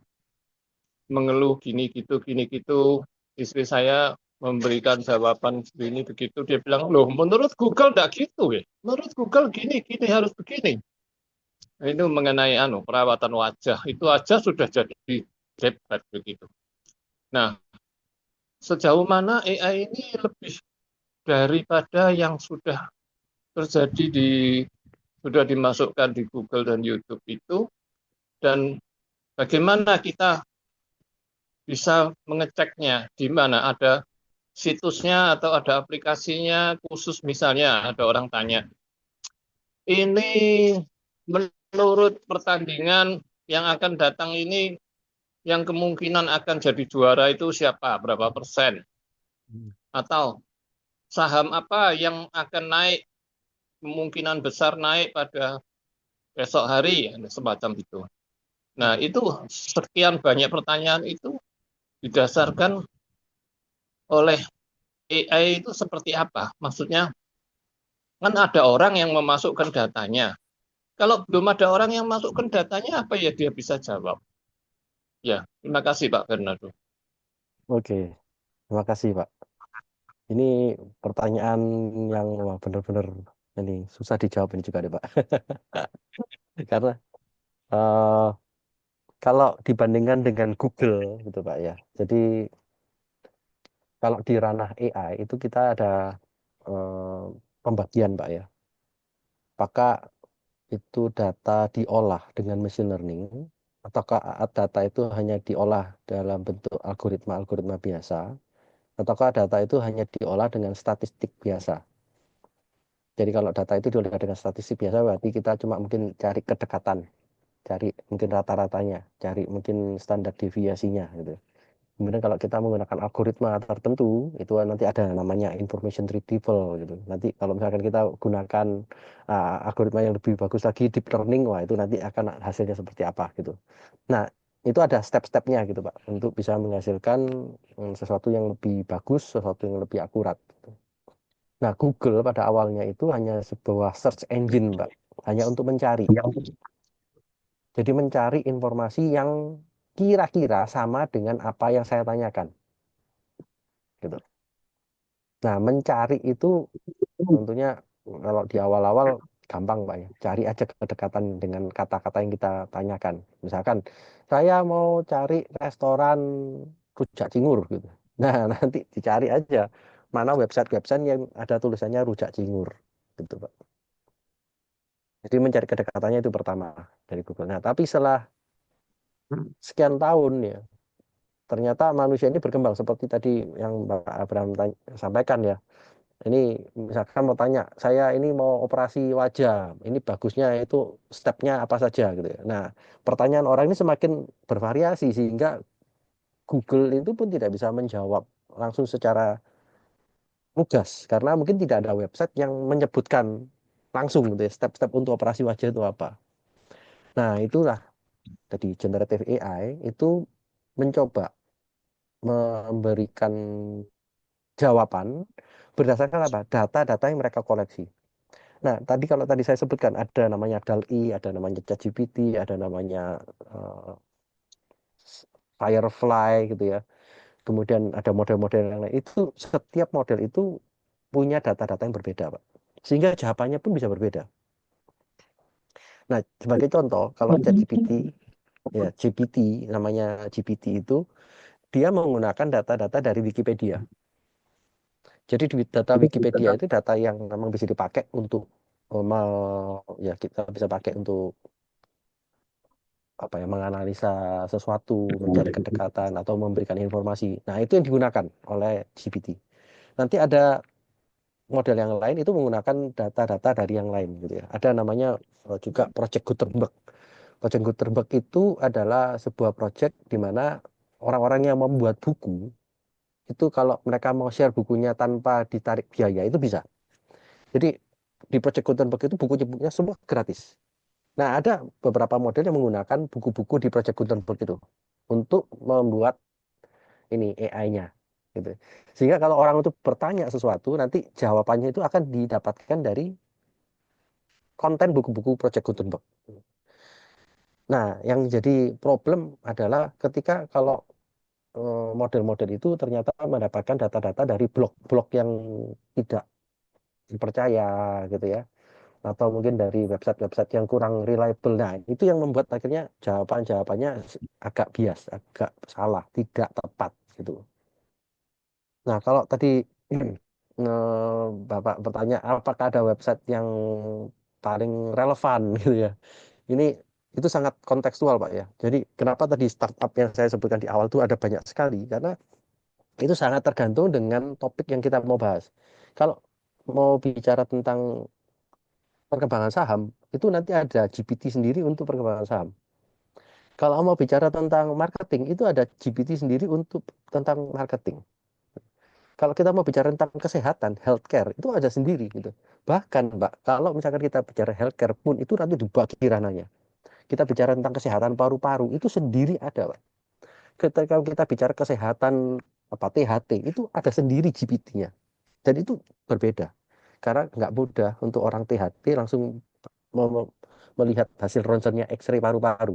mengeluh gini gitu, istri saya memberikan jawaban begini begitu, dia bilang, loh menurut Google enggak gitu ya, menurut Google gini harus begini. Itu mengenai perawatan wajah, itu aja sudah jadi debat begitu. Nah, sejauh mana AI ini lebih daripada yang sudah terjadi sudah dimasukkan di Google dan YouTube itu, dan bagaimana kita bisa mengeceknya, di mana ada situsnya atau ada aplikasinya khusus. Misalnya ada orang tanya, ini menurut pertandingan yang akan datang ini, yang kemungkinan akan jadi juara itu siapa, berapa persen? Atau saham apa yang akan naik, kemungkinan besar naik pada besok hari, semacam itu. Nah, itu sekian banyak pertanyaan itu didasarkan oleh AI itu seperti apa? Maksudnya, kan ada orang yang memasukkan datanya. Kalau belum ada orang yang masukkan datanya, apa ya dia bisa jawab? Ya, terima kasih Pak Bernardo. Oke, terima kasih Pak. Ini pertanyaan yang benar-benar ini susah dijawab ini juga deh Pak. Karena kalau dibandingkan dengan Google gitu Pak ya. Jadi kalau di ranah AI itu kita ada pembagian Pak ya. Apakah itu data diolah dengan machine learning ataukah data itu hanya diolah dalam bentuk algoritma biasa, ataukah data itu hanya diolah dengan statistik biasa. Jadi kalau data itu diolah dengan statistik biasa, berarti kita cuma mungkin cari kedekatan, cari mungkin rata-ratanya, cari mungkin standar deviasinya gitu. Kemudian kalau kita menggunakan algoritma tertentu, itu nanti ada namanya information retrieval gitu. Nanti kalau misalkan kita gunakan algoritma yang lebih bagus lagi, deep learning, wah itu nanti akan hasilnya seperti apa gitu. Nah, itu ada step-stepnya gitu Pak, untuk bisa menghasilkan sesuatu yang lebih bagus, sesuatu yang lebih akurat. Gitu. Nah, Google pada awalnya itu hanya sebuah search engine Pak, hanya untuk mencari. Jadi mencari informasi yang kira-kira sama dengan apa yang saya tanyakan. Gitu. Nah, mencari itu tentunya kalau di awal-awal gampang Pak ya. Cari aja kedekatan dengan kata-kata yang kita tanyakan. Misalkan, saya mau cari restoran rujak cingur gitu. Nah, nanti dicari aja. mana website-website yang ada tulisannya rujak cingur, gitu Pak. Jadi mencari kedekatannya itu pertama dari Google. Nah, tapi setelah sekian tahun ya, ternyata manusia ini berkembang seperti tadi yang Pak Abraham sampaikan ya. Ini misalkan mau tanya, saya ini mau operasi wajah, ini bagusnya itu stepnya apa saja gitu ya. Nah, pertanyaan orang ini semakin bervariasi sehingga Google itu pun tidak bisa menjawab langsung secara lugas karena mungkin tidak ada website yang menyebutkan langsung gitu ya, step-step untuk operasi wajah itu apa. Nah, itulah tadi generative AI itu mencoba memberikan jawaban berdasarkan apa? Data-data yang mereka koleksi. Nah, kalau tadi saya sebutkan ada namanya DALL-E, ada namanya ChatGPT, ada namanya Firefly gitu ya. Kemudian ada model-model yang lain. Itu setiap model itu punya data-data yang berbeda, Pak. Sehingga jawabannya pun bisa berbeda. Nah, sebagai contoh, kalau ChatGPT, ya GPT, namanya GPT itu, dia menggunakan data-data dari Wikipedia. Jadi data Wikipedia itu data yang memang bisa dipakai untuk ya kita bisa pakai untuk apa ya, menganalisa sesuatu, mencari kedekatan atau memberikan informasi. Nah, itu yang digunakan oleh GPT. Nanti ada model yang lain itu menggunakan data-data dari yang lain gitu ya. Ada namanya juga Project Gutenberg. Project Gutenberg itu adalah sebuah project di mana orang-orang yang membuat buku itu kalau mereka mau share bukunya tanpa ditarik biaya itu bisa. Jadi di Project Gutenberg itu buku-bukunya semua gratis. Nah, ada beberapa model yang menggunakan buku-buku di Project Gutenberg itu untuk membuat ini AI-nya gitu. Sehingga kalau orang itu bertanya sesuatu, nanti jawabannya itu akan didapatkan dari konten buku-buku Project Gutenberg. Nah, yang jadi problem adalah ketika kalau model-model itu ternyata mendapatkan data-data dari blog-blog yang tidak dipercaya gitu ya, atau mungkin dari website-website yang kurang reliable. Nah, itu yang membuat akhirnya jawaban-jawabannya agak bias, agak salah, tidak tepat gitu. Nah, kalau tadi Bapak bertanya apakah ada website yang paling relevan gitu ya. Ini itu sangat kontekstual Pak ya. Jadi kenapa tadi startup yang saya sebutkan di awal itu ada banyak sekali karena itu sangat tergantung dengan topik yang kita mau bahas. Kalau mau bicara tentang perkembangan saham, itu nanti ada GPT sendiri untuk perkembangan saham. Kalau mau bicara tentang marketing, itu ada GPT sendiri untuk tentang marketing. Kalau kita mau bicara tentang kesehatan, healthcare, itu ada sendiri gitu. Bahkan, Mbak, kalau misalkan kita bicara healthcare pun, itu nanti dibagi ranahnya. Kita bicara tentang kesehatan paru-paru, itu sendiri ada, Pak. Ketika kita bicara kesehatan THT, itu ada sendiri GPT-nya. Dan itu berbeda. Karena nggak mudah untuk orang THT langsung melihat hasil ronsennya X-ray paru-paru.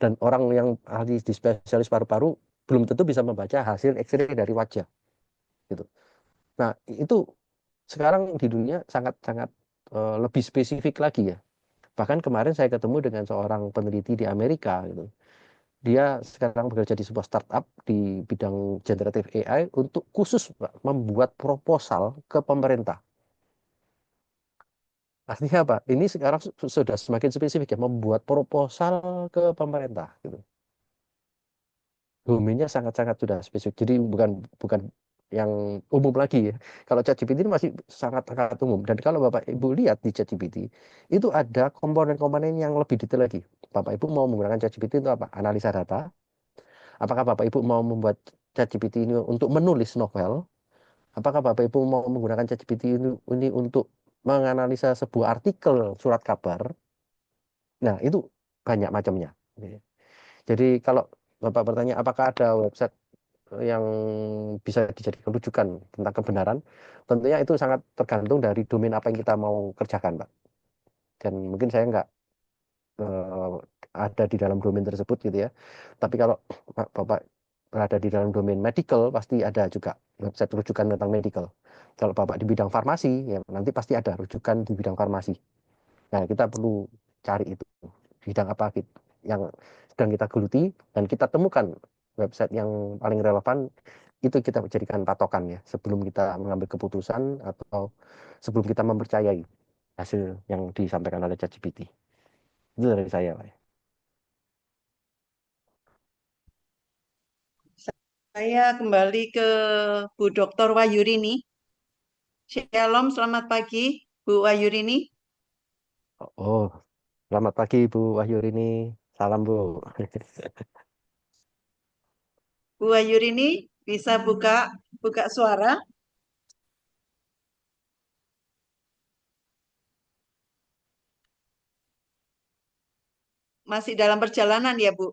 Dan orang yang ahli di spesialis paru-paru belum tentu bisa membaca hasil X-ray dari wajah. Gitu. Nah, itu sekarang di dunia sangat-sangat lebih spesifik lagi ya. Bahkan kemarin saya ketemu dengan seorang peneliti di Amerika gitu. Dia sekarang bekerja di sebuah startup di bidang generative AI untuk khusus membuat proposal ke pemerintah. Artinya apa? Ini sekarang sudah semakin spesifik ya, membuat proposal ke pemerintah gitu. Domainnya sangat-sangat sudah spesifik. Jadi bukan yang umum lagi ya. Kalau ChatGPT ini masih sangat-sangat umum. Dan kalau Bapak Ibu lihat di ChatGPT, itu ada komponen-komponen yang lebih detail lagi. Bapak Ibu mau menggunakan ChatGPT itu apa? Analisa data. Apakah Bapak Ibu mau membuat ChatGPT ini untuk menulis novel? Apakah Bapak Ibu mau menggunakan ChatGPT ini untuk menganalisa sebuah artikel surat kabar? Nah, itu banyak macamnya. Jadi kalau Bapak bertanya apakah ada website yang bisa dijadikan rujukan tentang kebenaran, tentunya itu sangat tergantung dari domain apa yang kita mau kerjakan, Pak. Dan mungkin saya nggak ada di dalam domain tersebut gitu ya. Tapi kalau Bapak berada di dalam domain medical, pasti ada juga website rujukan tentang medical. Kalau Bapak di bidang farmasi, ya nanti pasti ada rujukan di bidang farmasi. Nah, kita perlu cari itu. Bidang apa yang sedang kita geluti, dan kita temukan website yang paling relevan itu kita jadikan patokan ya sebelum kita mengambil keputusan atau sebelum kita mempercayai hasil yang disampaikan oleh ChatGPT. Itu dari saya, Pak. Saya kembali ke Bu Dr. Wahyurini. Shalom, selamat pagi, Bu Wahyurini. Oh, selamat pagi Bu Wahyurini. Salam Bu. Bu Wahyurini bisa buka suara? Masih dalam perjalanan ya, Bu?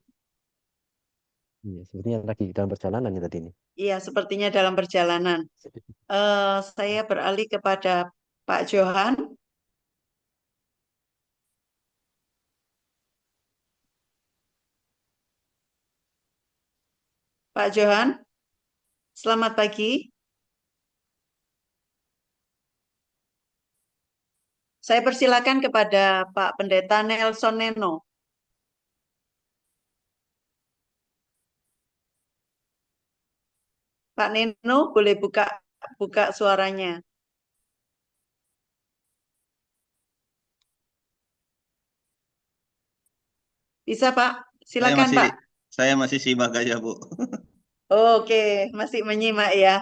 Iya, sepertinya lagi dalam perjalanan ya tadi ini. Iya, sepertinya dalam perjalanan. Saya beralih kepada Pak Johan. Pak Johan, selamat pagi. Saya persilakan kepada Pak Pendeta Nelson Neno. Pak Neno, boleh buka suaranya. Bisa, Pak? Silakan, Pak. Saya masih simak aja, Bu. Oke, masih menyimak ya.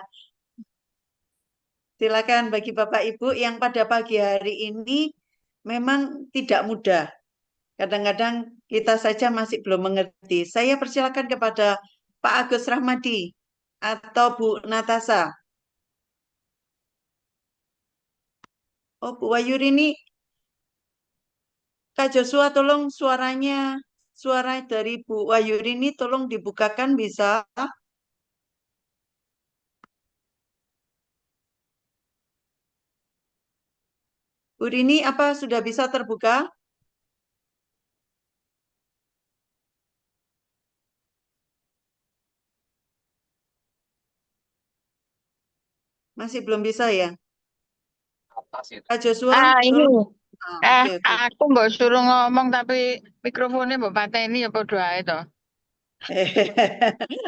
Silakan bagi Bapak Ibu yang pada pagi hari ini memang tidak mudah. Kadang-kadang kita saja masih belum mengerti. Saya persilakan kepada Pak Agus Rahmadi atau Bu Natasha. Oh, Bu Wahyurini, Kak Joshua tolong suara dari Bu Wahyurini tolong dibukakan bisa? Bu Rini, apa sudah bisa terbuka? Masih belum bisa ya? Kak Joshua, Ini tolong. Oke. aku mbok suruh ngomong tapi mikrofonnya mbok pateni ya padha ae to.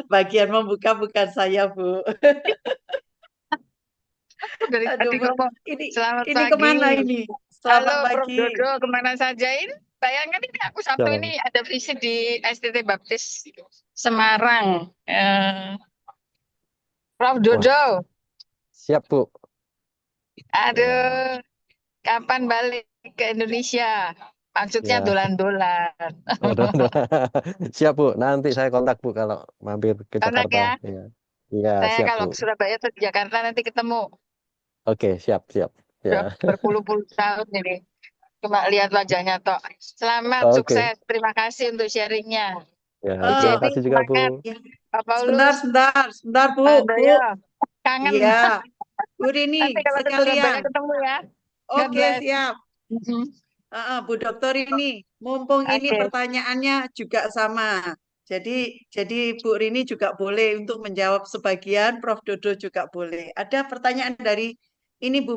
Bagian membuka bukan saya, Bu. Dari Aduh, tadi Bu. ngomong, selamat Ini pagi. kemana ini? Selamat Halo Prof. pagi. Dodo, kemana saja ini? Bayangkan ini aku sampai Shalom. ini ada visit di STT Baptis Semarang. Prof. Dodo, Siap Bu. aduh, kapan balik ke Indonesia? Maksudnya Ya. dolan-dolan. Siap Bu. Nanti saya kontak Bu kalau mampir ke Kontak Jakarta. ya. Iya. Iya, Saya siap kalau Bu. ke Surabaya atau ke Jakarta nanti ketemu. Oke, siap. Sudah Ya. berpuluh-puluh tahun ini. Cuma lihat wajahnya toh. Selamat, Oke. sukses. Terima kasih untuk sharingnya. Ya, Bu terima Jenny, kasih juga Bu. semangat. Pak Sebentar, Paulus, Bu. Pak Bu. Doyo, kangen. Iya. Bu Rini, Nanti kalau ke Surabaya sekalian. ketemu ya. God Oke, bless. siap. Bu Dokter ini, mumpung ini Oke. pertanyaannya juga sama. Jadi Bu Rini juga boleh untuk menjawab sebagian, Prof. Dodo juga boleh. Ada pertanyaan dari ini Bu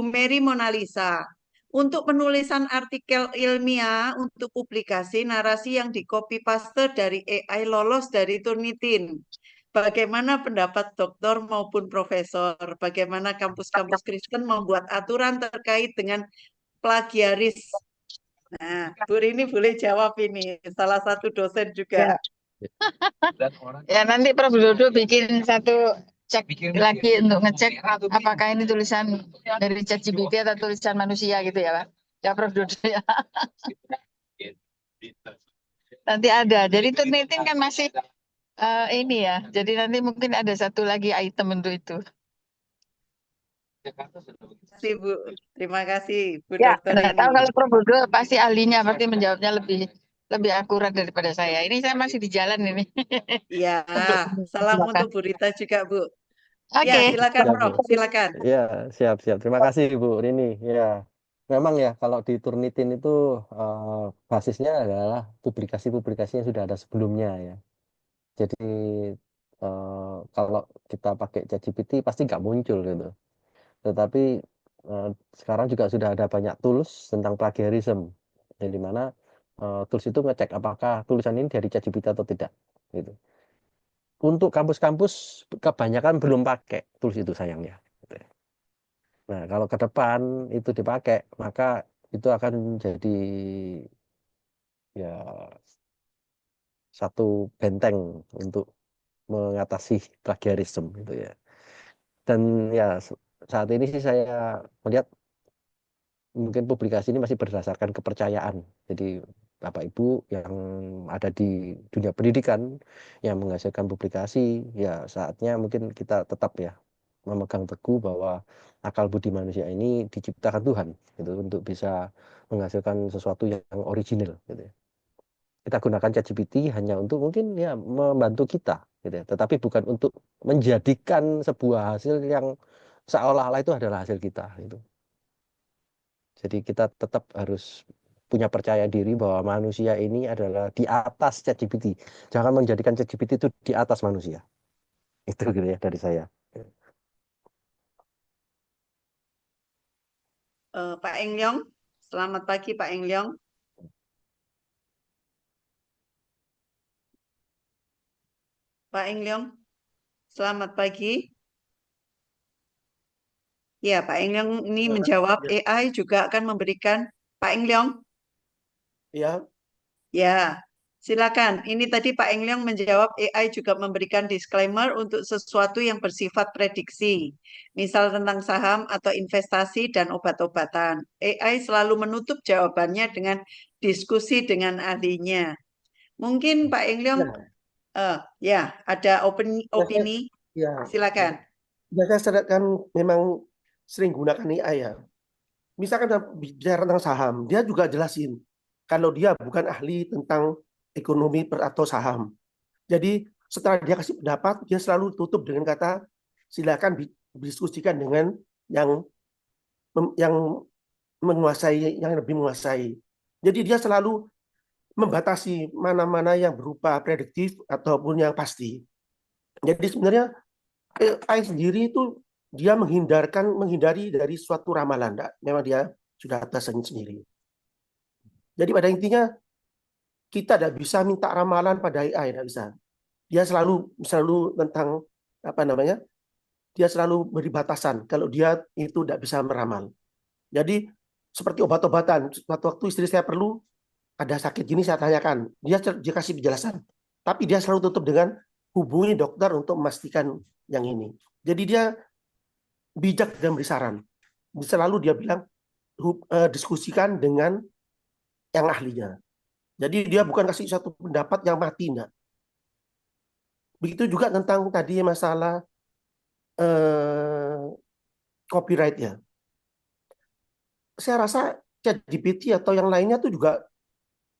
Mary Monalisa. Untuk penulisan artikel ilmiah untuk publikasi narasi yang di copy paste dari AI lolos dari Turnitin. Bagaimana pendapat doktor maupun profesor? Bagaimana kampus-kampus Kristen membuat aturan terkait dengan plagiaris? Nah, Bu Rini boleh jawab ini. Salah satu dosen juga. Ya nanti Prof. Dodo bikin satu cek lagi untuk ngecek apakah ini tulisan dari ChatGPT atau tulisan manusia gitu ya Pak. Ya Prof. Dodo ya. Nanti ada. Jadi Turnitin kan masih ini ya. Jadi nanti mungkin ada satu lagi item untuk itu. Terima kasih Bu. Terima kasih Bu Ya, Dokter nggak tahu ini. kalau Prof. Dodo pasti ahlinya, pasti menjawabnya lebih akurat daripada saya. Ini saya masih di jalan ini. Ya, salam untuk Bu Rita juga Bu. Oke. Ya, silakan Siap, Prof. Bu. Silakan. Iya, siap. Terima kasih Bu Rini. Ya, memang ya kalau di Turnitin itu basisnya adalah publikasi-publikasi yang sudah ada sebelumnya ya. Jadi kalau kita pakai ChatGPT pasti nggak muncul gitu. Tetapi sekarang juga sudah ada banyak tools tentang plagiarism, yang dimana tools itu ngecek apakah tulisan ini dari ChatGPT atau tidak, gitu. untuk kampus-kampus kebanyakan belum pakai tools itu sayangnya. Nah, kalau ke depan itu dipakai, maka itu akan jadi ya satu benteng untuk mengatasi plagiarisme gitu ya. Dan ya saat ini sih saya melihat mungkin publikasi ini masih berdasarkan kepercayaan. Jadi Bapak Ibu yang ada di dunia pendidikan yang menghasilkan publikasi, ya saatnya mungkin kita tetap ya memegang teguh bahwa akal budi manusia ini diciptakan Tuhan gitu untuk bisa menghasilkan sesuatu yang original gitu ya. Kita gunakan ChatGPT hanya untuk mungkin ya membantu kita gitu ya, tetapi bukan untuk menjadikan sebuah hasil yang seolah-olah itu adalah hasil kita gitu. Jadi kita tetap harus punya percaya diri bahwa manusia ini adalah di atas ChatGPT. Jangan menjadikan ChatGPT itu di atas manusia. Itu gitu ya dari saya. Pak Eng Leong, selamat pagi Pak Eng Leong. Pak Eng Leong, selamat pagi. Ya, Pak Eng Leong ini menjawab AI juga akan memberikan Pak Eng Leong. Ya. Ya, silakan. Ini tadi Pak Eng Leong menjawab AI juga memberikan disclaimer untuk sesuatu yang bersifat prediksi, misal tentang saham atau investasi dan obat-obatan. AI selalu menutup jawabannya dengan diskusi dengan ahlinya. Mungkin Pak Eng Leong, ya ada opini. Ya. Silakan. Saya kan memang sering gunakan AI ya. Misalkan bicara tentang saham, dia juga jelasin kalau dia bukan ahli tentang ekonomi atau saham. Jadi setelah dia kasih pendapat, dia selalu tutup dengan kata silakan diskusikan dengan yang menguasai, yang lebih menguasai. Jadi dia selalu membatasi mana-mana yang berupa prediktif ataupun yang pasti. Jadi sebenarnya AI sendiri itu dia menghindari dari suatu ramalan. Memang dia sudah atasannya sendiri. Jadi pada intinya kita tidak bisa minta ramalan pada AI, tidak bisa. Dia selalu tentang apa namanya? Dia selalu beri batasan kalau dia itu tidak bisa meramal. Jadi seperti obat-obatan, suatu waktu istri saya perlu ada sakit gini saya tanyakan, dia kasih penjelasan. Tapi dia selalu tutup dengan hubungi dokter untuk memastikan yang ini. Jadi dia bijak dan beri saran. Selalu dia bilang diskusikan dengan yang ahlinya. Jadi dia bukan kasih satu pendapat yang mati, enggak. Begitu juga tentang tadi masalah copyright ya. Saya rasa ChatGPT atau yang lainnya tuh juga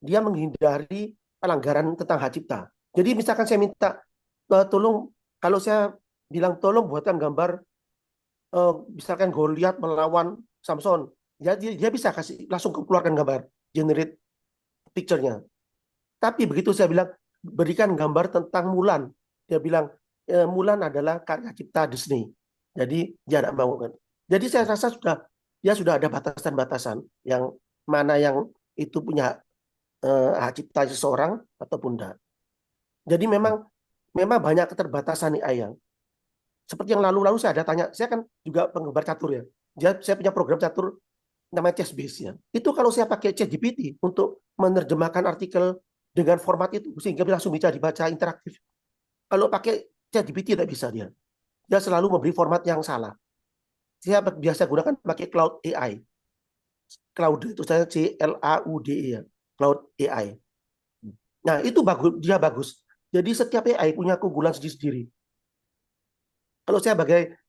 dia menghindari pelanggaran tentang hak cipta. Jadi misalkan saya minta tolong, kalau saya bilang tolong buatkan gambar misalkan Goliat melawan Samson, ya dia bisa kasih langsung keluarkan gambar, generate picture-nya. Tapi begitu saya bilang berikan gambar tentang Mulan, dia bilang Mulan adalah karya cipta Disney. Jadi dia tidak mau kan. Jadi saya rasa dia sudah ada batasan-batasan yang mana yang itu punya hak cipta seseorang ataupun tidak. Jadi memang banyak keterbatasan nih ayang. Seperti yang lalu-lalu saya ada tanya, saya kan juga penggemar catur ya. Saya punya program catur namanya ChessBase ya. Itu kalau saya pakai ChatGPT untuk menerjemahkan artikel dengan format itu sehingga langsung bisa dibaca interaktif. Kalau pakai ChatGPT tidak bisa dia. Dia selalu memberi format yang salah. Saya biasa gunakan pakai Cloud AI. Cloud itu saya CLAUDE ya. Cloud AI. Nah, itu dia bagus. Jadi setiap AI punya keunggulan sendiri-sendiri. Kalau saya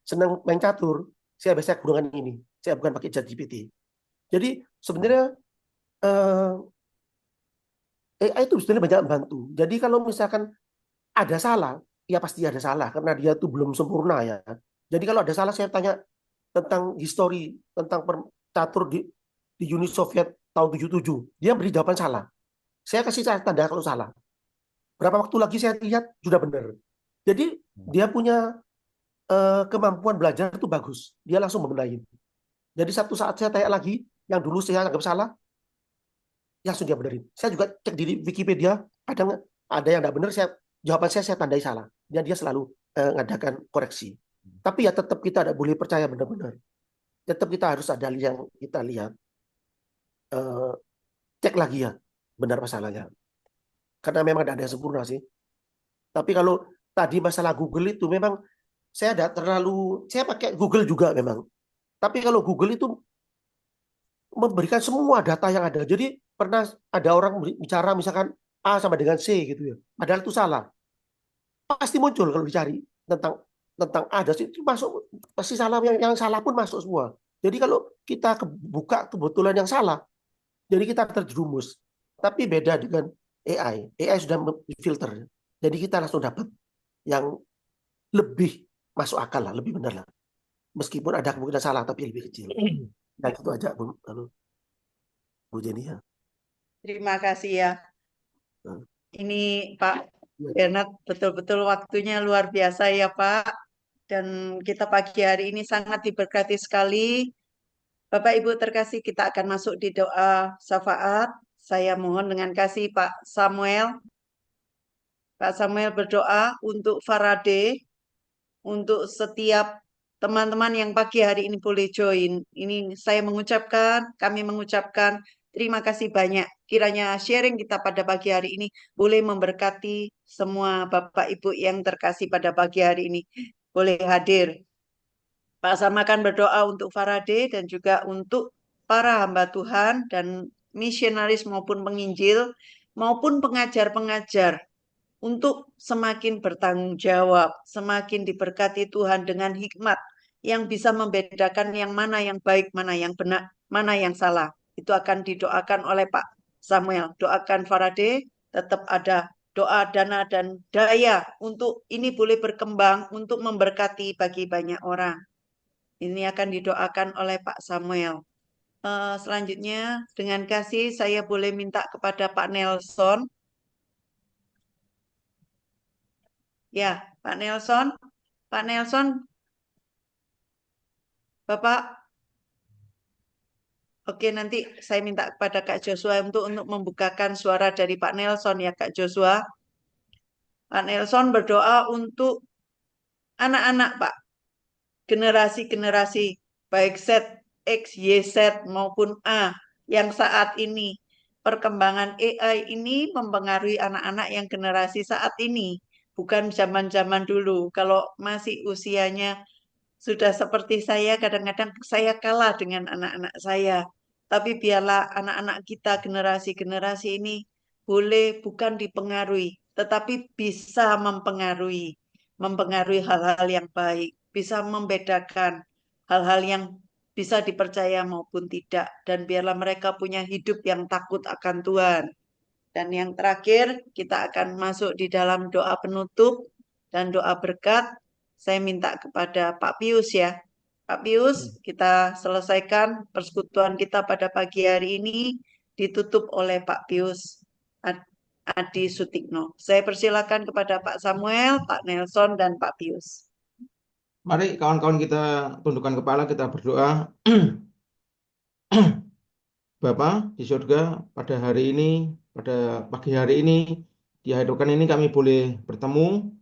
senang main catur, saya biasa gunakan ini. Saya bukan pakai ChatGPT. Jadi sebenarnya AI itu sebenarnya banyak membantu. Jadi kalau misalkan ada salah, ya pasti ada salah karena dia itu belum sempurna ya. Jadi kalau ada salah saya tanya tentang histori, tentang catur di Uni Soviet tahun 77. Dia beri jawaban salah. Saya kasih tanda kalau salah. Berapa waktu lagi saya lihat sudah benar. Jadi dia punya kemampuan belajar itu bagus. Dia langsung membenahi. Jadi satu saat saya tanya lagi, yang dulu saya anggap salah, langsung dia benerin. Saya juga cek di Wikipedia, ada yang tidak benar, jawaban saya tandai salah. dan dia selalu ngadakan koreksi. Tapi ya tetap kita tidak boleh percaya benar-benar. Tetap kita harus ada yang kita lihat, cek lagi ya benar masalahnya. Karena memang tidak ada yang sempurna sih. Tapi kalau tadi masalah Google itu memang saya tidak terlalu, saya pakai Google juga memang. Tapi kalau Google itu memberikan semua data yang ada. Jadi pernah ada orang bicara misalkan A sama dengan C gitu ya. Padahal itu salah. Pasti muncul kalau dicari tentang A dan C itu masuk, pasti salah, yang salah pun masuk semua. Jadi kalau kita buka kebetulan yang salah, jadi kita terjerumus. Tapi beda dengan AI. AI sudah filter. Jadi kita langsung dapat yang lebih masuk akal lah, lebih benar lah. Meskipun ada kemungkinan salah tapi lebih kecil. Nah itu aja Bu Jenny ya. Terima kasih ya. Ini Pak Bernard betul-betul waktunya luar biasa ya Pak. Dan kita pagi hari ini sangat diberkati sekali. Bapak Ibu terkasih, kita akan masuk di doa syafaat. Saya mohon dengan kasih Pak Samuel. Pak Samuel berdoa untuk Faraday, untuk setiap teman-teman yang pagi hari ini boleh join. Ini kami mengucapkan terima kasih banyak. Kiranya sharing kita pada pagi hari ini boleh memberkati semua Bapak Ibu yang terkasih pada pagi hari ini. Boleh hadir. Pak Sam akan berdoa untuk Faraday dan juga untuk para hamba Tuhan dan misionaris maupun penginjil maupun pengajar-pengajar untuk semakin bertanggung jawab, semakin diberkati Tuhan dengan hikmat yang bisa membedakan yang mana yang baik, mana yang benar, mana yang salah. Itu akan didoakan oleh Pak Samuel. Doakan Faraday, tetap ada doa, dana, dan daya untuk ini boleh berkembang untuk memberkati bagi banyak orang. Ini akan didoakan oleh Pak Samuel. Selanjutnya, dengan kasih saya boleh minta kepada Pak Nelson. Ya, Pak Nelson. Pak Nelson. Bapak. Oke, nanti saya minta kepada Kak Joshua untuk membukakan suara dari Pak Nelson ya, Kak Joshua. Pak Nelson berdoa untuk anak-anak, Pak. Generasi-generasi, baik Z, X, Y, Z maupun A, yang saat ini perkembangan AI ini mempengaruhi anak-anak yang generasi saat ini. Bukan zaman-zaman dulu. Kalau masih usianya sudah seperti saya, kadang-kadang saya kalah dengan anak-anak saya. Tapi biarlah anak-anak kita, generasi-generasi ini boleh bukan dipengaruhi, tetapi bisa mempengaruhi hal-hal yang baik, bisa membedakan hal-hal yang bisa dipercaya maupun tidak. Dan biarlah mereka punya hidup yang takut akan Tuhan. Dan yang terakhir, kita akan masuk di dalam doa penutup dan doa berkat. Saya minta kepada Pak Pius ya. Pak Pius, kita selesaikan persekutuan kita pada pagi hari ini ditutup oleh Pak Pius Adi Sutikno. Saya persilakan kepada Pak Samuel, Pak Nelson, dan Pak Pius. Mari kawan-kawan kita tundukkan kepala, kita berdoa. Bapa di surga, pada hari ini, pada pagi hari ini, di hari pekan ini kami boleh bertemu,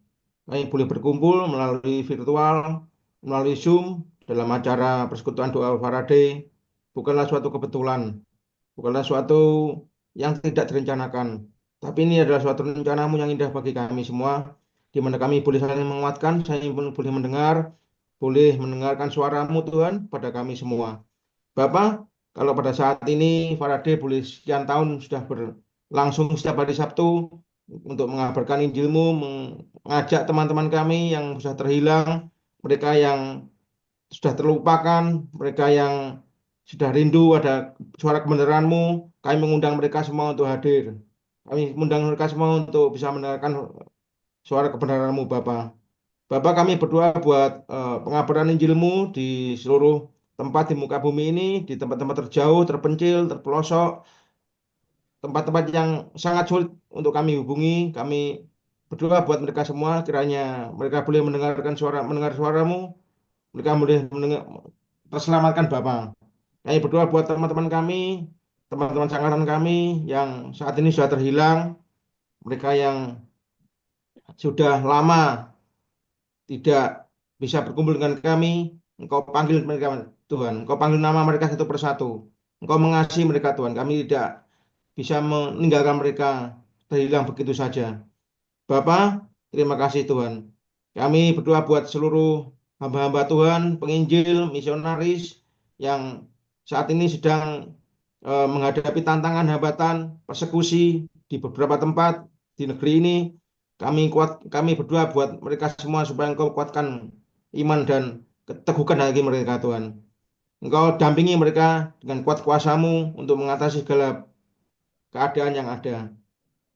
kami boleh berkumpul melalui virtual, melalui Zoom, dalam acara persekutuan doa Faraday. Bukanlah suatu kebetulan, bukanlah suatu yang tidak direncanakan, tapi ini adalah suatu rencanamu yang indah bagi kami semua, di mana kami boleh saling menguatkan, saya pun boleh mendengarkan suaramu Tuhan pada kami semua. Bapa, kalau pada saat ini Faraday boleh sekian tahun sudah berlangsung setiap hari Sabtu untuk mengabarkan Injilmu, mengajak teman-teman kami yang sudah terhilang, mereka yang sudah terlupakan, mereka yang sudah rindu ada suara kebenaran-Mu, kami mengundang mereka semua untuk hadir. Kami mengundang mereka semua untuk bisa mendengarkan suara kebenaran-Mu, Bapa. Bapa, kami berdoa buat pengabaran Injil-Mu di seluruh tempat di muka bumi ini, di tempat-tempat terjauh, terpencil, terpelosok, tempat-tempat yang sangat sulit untuk kami hubungi. Kami berdoa buat mereka semua, kiranya mereka boleh mendengar suara-Mu, mereka boleh terselamatkan Bapa. Kami berdoa buat teman-teman kami, teman-teman sangkatan kami yang saat ini sudah terhilang, mereka yang sudah lama tidak bisa berkumpul dengan kami, Engkau panggil mereka Tuhan, Engkau panggil nama mereka satu persatu, Engkau mengasihi mereka Tuhan, kami tidak bisa meninggalkan mereka terhilang begitu saja. Bapa, terima kasih Tuhan. Kami berdoa buat seluruh hamba-hamba Tuhan, penginjil, misionaris yang saat ini sedang menghadapi tantangan, hambatan, persekusi di beberapa tempat di negeri ini. Kami berdoa buat mereka semua supaya Engkau kuatkan iman dan keteguhan hati mereka Tuhan. Engkau dampingi mereka dengan kuat kuasa-Mu untuk mengatasi segala keadaan yang ada.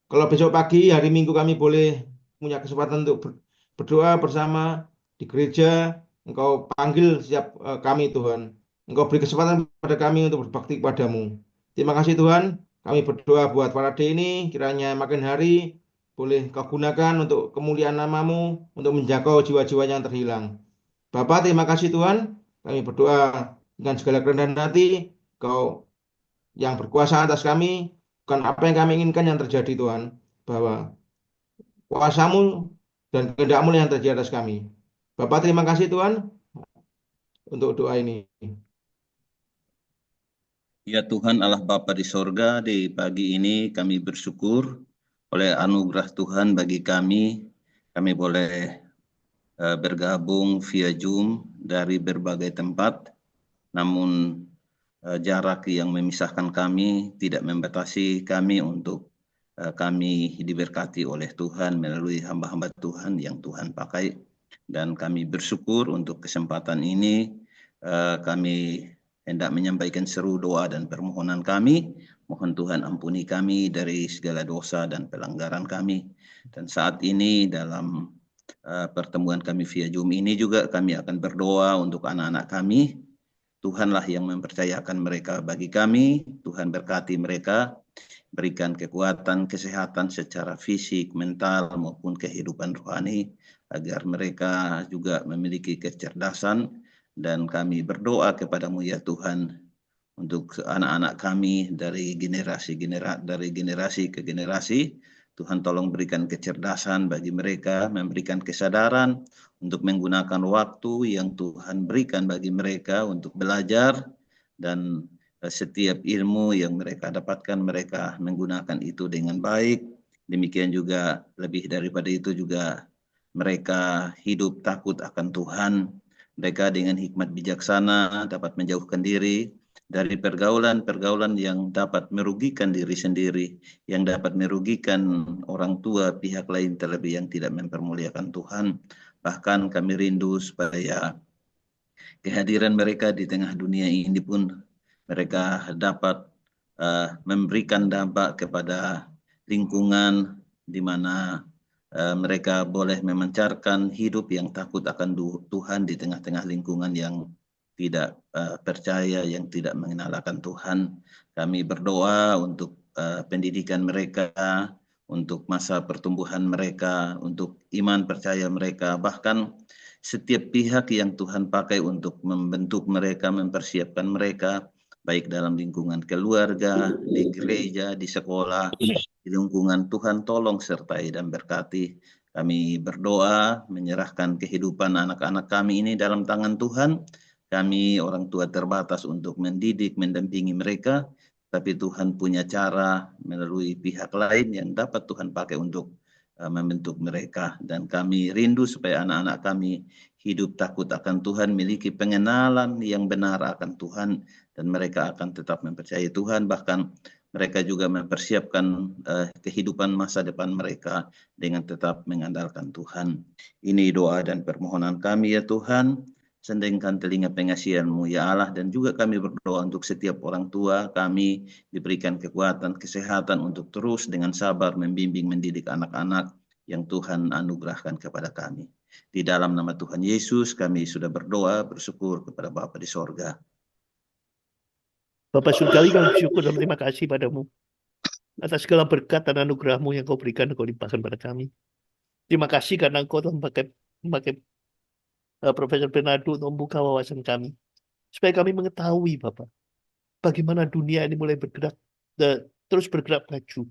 Kalau besok pagi, hari Minggu kami boleh punya kesempatan untuk berdoa bersama di gereja, Engkau panggil setiap kami Tuhan. Engkau beri kesempatan pada kami untuk berbakti kepadamu. Terima kasih Tuhan. Kami berdoa buat para ini, kiranya makin hari boleh Kau gunakan untuk kemuliaan nama-Mu, untuk menjangkau jiwa-jiwa yang terhilang. Bapa, terima kasih Tuhan. Kami berdoa dengan segala kerendahan hati, Kau yang berkuasa atas kami, bukan apa yang kami inginkan yang terjadi Tuhan, bahwa kuasa-Mu dan kehendak-Mu yang terjadi atas kami. Bapak, terima kasih Tuhan untuk doa ini. Ya Tuhan Allah Bapa di sorga, di pagi ini kami bersyukur oleh anugerah Tuhan bagi kami boleh bergabung via Zoom dari berbagai tempat, namun jarak yang memisahkan kami tidak membatasi kami untuk kami diberkati oleh Tuhan melalui hamba-hamba Tuhan yang Tuhan pakai, dan kami bersyukur untuk kesempatan ini. Kami hendak menyampaikan seru doa dan permohonan kami. Mohon Tuhan ampuni kami dari segala dosa dan pelanggaran kami. Dan saat ini dalam pertemuan kami via Zoom ini juga kami akan berdoa untuk anak-anak kami. Tuhanlah yang mempercayakan mereka bagi kami. Tuhan berkati mereka, berikan kekuatan, kesehatan secara fisik, mental, maupun kehidupan rohani, agar mereka juga memiliki kecerdasan. Dan kami berdoa kepadamu ya Tuhan, untuk anak-anak kami dari generasi ke generasi. Tuhan tolong berikan kecerdasan bagi mereka, memberikan kesadaran untuk menggunakan waktu yang Tuhan berikan bagi mereka untuk belajar, dan setiap ilmu yang mereka dapatkan mereka menggunakan itu dengan baik. Demikian juga lebih daripada itu juga mereka hidup takut akan Tuhan. Mereka dengan hikmat bijaksana dapat menjauhkan diri dari pergaulan-pergaulan yang dapat merugikan diri sendiri, yang dapat merugikan orang tua, pihak lain, terlebih yang tidak mempermuliakan Tuhan. Bahkan kami rindu supaya kehadiran mereka di tengah dunia ini pun mereka dapat memberikan dampak kepada lingkungan di mana mereka boleh memancarkan hidup yang takut akan Tuhan di tengah-tengah lingkungan yang tidak percaya, yang tidak mengenal akan Tuhan. Kami berdoa untuk pendidikan mereka, untuk masa pertumbuhan mereka, untuk iman percaya mereka, bahkan setiap pihak yang Tuhan pakai untuk membentuk mereka, mempersiapkan mereka, baik dalam lingkungan keluarga, di gereja, di sekolah, di lingkungan, Tuhan tolong sertai dan berkati. Kami berdoa menyerahkan kehidupan anak-anak kami ini dalam tangan Tuhan. Kami orang tua terbatas untuk mendidik, mendampingi mereka, tapi Tuhan punya cara melalui pihak lain yang dapat Tuhan pakai untuk membentuk mereka. Dan kami rindu supaya anak-anak kami hidup takut akan Tuhan, memiliki pengenalan yang benar akan Tuhan, dan mereka akan tetap mempercayai Tuhan, bahkan mereka juga mempersiapkan kehidupan masa depan mereka dengan tetap mengandalkan Tuhan. Ini doa dan permohonan kami ya Tuhan. Sendengkan telinga pengasihan-Mu ya Allah, dan juga kami berdoa untuk setiap orang tua kami diberikan kekuatan, kesehatan untuk terus dengan sabar membimbing, mendidik anak-anak yang Tuhan anugerahkan kepada kami. Di dalam nama Tuhan Yesus kami sudah berdoa, bersyukur kepada Bapa di sorga. Bapak surgawi, kami bersyukur dan terima kasih padamu atas segala berkat dan anugerah-Mu yang Kau berikan dan Kau limpahkan pada kami. Terima kasih karena Engkau telah memakai Profesor Bernardo untuk membuka wawasan kami, supaya kami mengetahui Bapak, bagaimana dunia ini mulai bergerak, terus bergerak maju.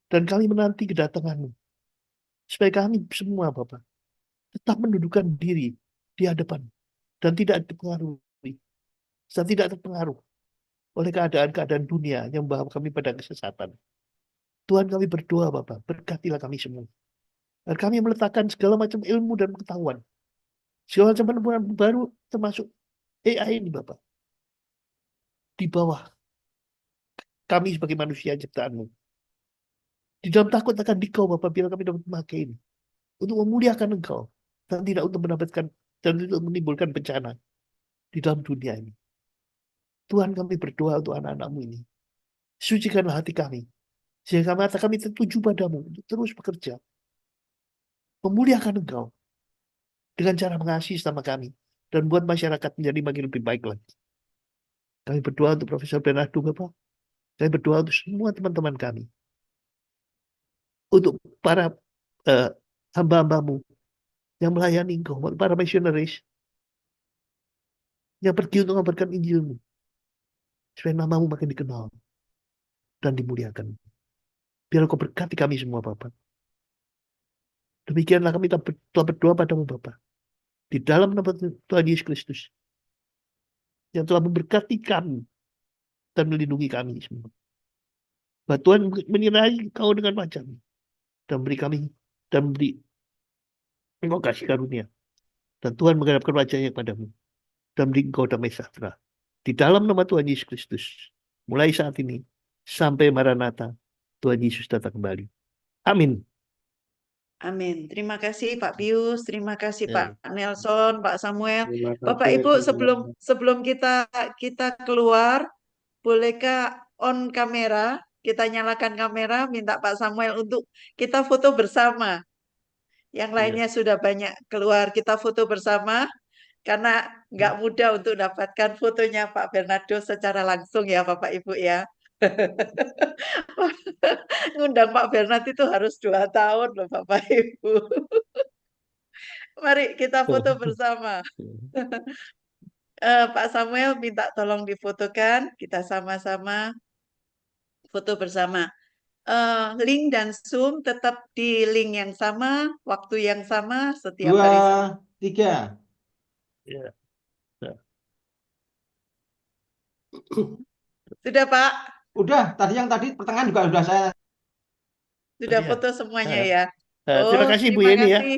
Dan kami menanti kedatangan-Mu, supaya kami semua Bapak tetap menundukkan diri di hadapan dan tidak dipengaruhi, dan tidak terpengaruh oleh keadaan-keadaan dunia yang membawa kami pada kesesatan. Tuhan, kami berdoa Bapak, berkatilah kami semua. Dan kami meletakkan segala macam ilmu dan pengetahuan, segala macam penemuan baru termasuk AI ini Bapak, di bawah kami sebagai manusia ciptaan-Mu. Di dalam takut akan Dikau Bapak, biar kami dapat memakai ini untuk memuliakan Engkau dan tidak untuk mendapatkan dan untuk menimbulkan bencana di dalam dunia ini. Tuhan, kami berdoa untuk anak-anak-Mu ini. Sucikanlah hati kami, sehingga mata kami tertuju padamu untuk terus bekerja, memuliakan Engkau dengan cara mengasihi sama kami dan buat masyarakat menjadi makin lebih baik lagi. Kami berdoa untuk Profesor Bernardo Bapak. Kami berdoa untuk semua teman-teman kami, untuk para hamba-hambamu yang melayani Engkau, para missionaries yang pergi untuk mengabarkan Injil-Mu, supaya namamu makin dikenal dan dimuliakan. Biar Kau berkati kami semua Bapak. Demikianlah kami telah berdoa padamu Bapak, di dalam nama Tuhan Yesus Kristus, yang telah memberkati kami dan melindungi kami semua. Bahwa Tuhan menyerahi Kau dengan wajah-Mu dan beri kami dan beri Engkau kasih karunia. Dan Tuhan menghadapkan wajahnya kepadamu dan beri Engkau damai sejahtera. Di dalam nama Tuhan Yesus Kristus, mulai saat ini sampai Maranatha, Tuhan Yesus datang kembali. Amin. Amin. Terima kasih Pak Pius, terima kasih Ya. Pak Nelson, Pak Samuel. Terima Bapak kasih Ibu, semua. sebelum kita keluar, bolehkah on kamera? Kita nyalakan kamera, minta Pak Samuel untuk kita foto bersama. Yang lainnya sudah banyak keluar, kita foto bersama karena nggak mudah untuk dapatkan fotonya Pak Bernardo secara langsung ya Bapak Ibu ya. Ngundang Pak Bernard itu harus 2 tahun loh Bapak Ibu. Mari kita foto bersama. Pak Samuel minta tolong difotokan, kita sama-sama foto bersama. Link dan Zoom tetap di link yang sama, waktu yang sama, setiap 2, hari. 3. Ya. Sudah Pak? Udah, yang tadi pertengahan juga sudah saya. Sudah Iya. foto semuanya ya? Terima kasih Bu terima Yeni ya. kasih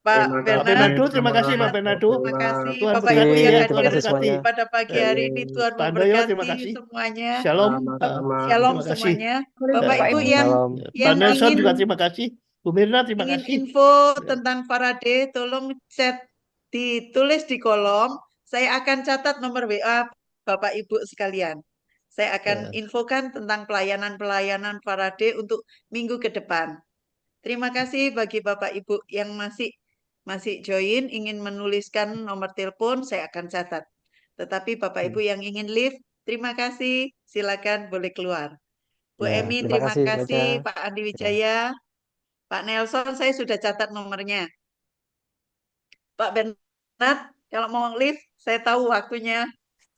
Pak Bernard. Bernardo, terima kasih Pak Bernardo. Terima kasih Tuhan Bapak Ibu berkati yang ya, hadir Tuhan berkati. pada pagi hari ini. Tuhan Pak Andoyo, terima memberkati kasih. semuanya. Shalom. Shalom Terima kasih. semuanya. Bapak Ibu Shalom. yang Pak Nelson ingin juga terima kasih. Bu Mirna terima ingin kasih. info tentang Faraday, tolong chat ditulis di kolom. Saya akan catat nomor WA Bapak Ibu sekalian. Saya akan infokan tentang pelayanan-pelayanan Faraday untuk minggu ke depan. Terima kasih bagi Bapak Ibu yang masih join, ingin menuliskan nomor telepon, saya akan catat. Tetapi Bapak Ibu yang ingin live, terima kasih, silakan boleh keluar. Bu Ya, Emi, terima terima kasih, kasih. Baca. Pak Andi Wijaya, Pak Nelson, saya sudah catat nomornya. Pak Bernard, kalau mau live, saya tahu waktunya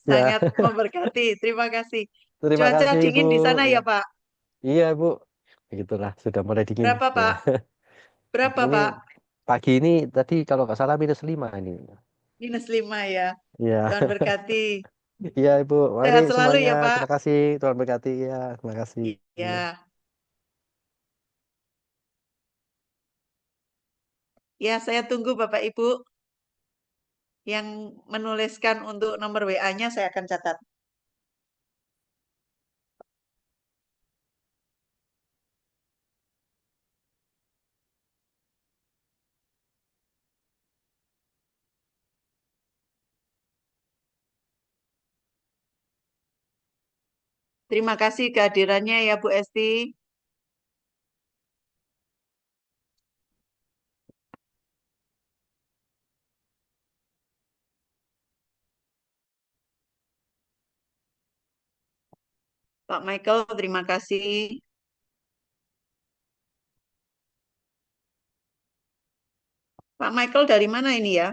Ya. sangat memberkati. Terima kasih. Terima Cuaca kasih, dingin di Bu. sana ya, Ya. Pak? Iya, Bu. Begitulah, sudah mulai dingin. Berapa, Pak? Berapa, Ini Pak? pagi ini tadi kalau nggak salah -5 ini. -5 ya. Iya. Tuhan berkati. Iya, Ibu. Mari Sehat selalu semuanya. ya, Pak. Terima kasih. Tuhan berkati. Ya, terima kasih. Ya. Ya, saya tunggu Bapak Ibu yang menuliskan untuk nomor WA-nya saya akan catat. Terima kasih kehadirannya ya Bu Esti. Pak Michael, terima kasih. Pak Michael dari mana ini ya?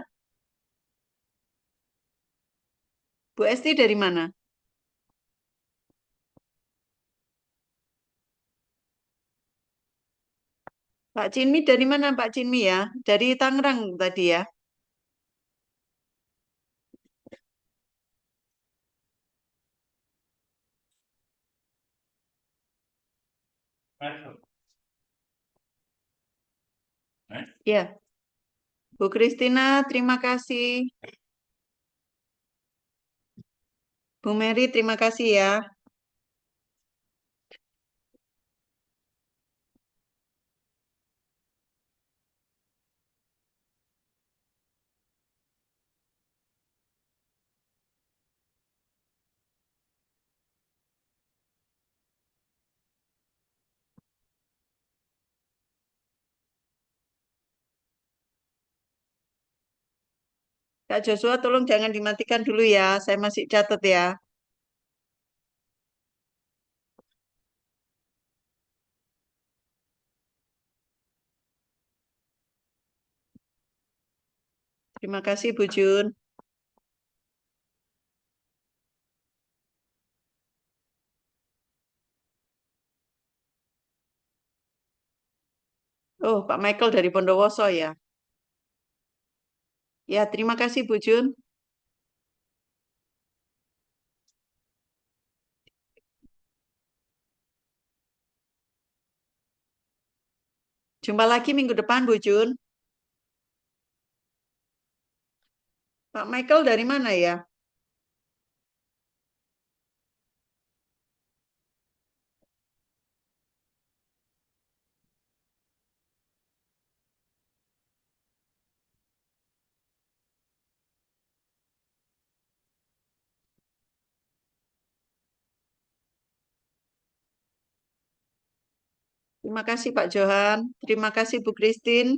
Bu Esti dari mana? Pak Cinmi dari mana Pak Cinmi ya? Dari Tangerang tadi ya? Ya. Bu Kristina, terima kasih. Bu Mary, terima kasih ya. Kak Joshua, tolong jangan dimatikan dulu ya. Saya masih catat ya. Terima kasih, Bu Jun. Oh, Pak Michael dari Bondowoso ya. Ya, terima kasih, Bu Jun. Jumpa lagi minggu depan, Bu Jun. Pak Michael dari mana ya? Terima kasih Pak Johan. Terima kasih Bu Christine.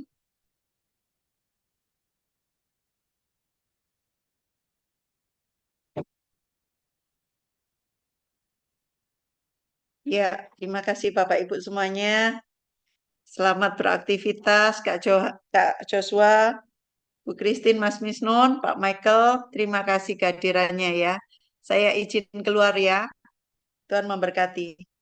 Ya, terima kasih Bapak Ibu semuanya. Selamat beraktivitas Kak Joshua, Bu Christine, Mas Misnun, Pak Michael. Terima kasih kehadirannya ya. Saya izin keluar ya. Tuhan memberkati.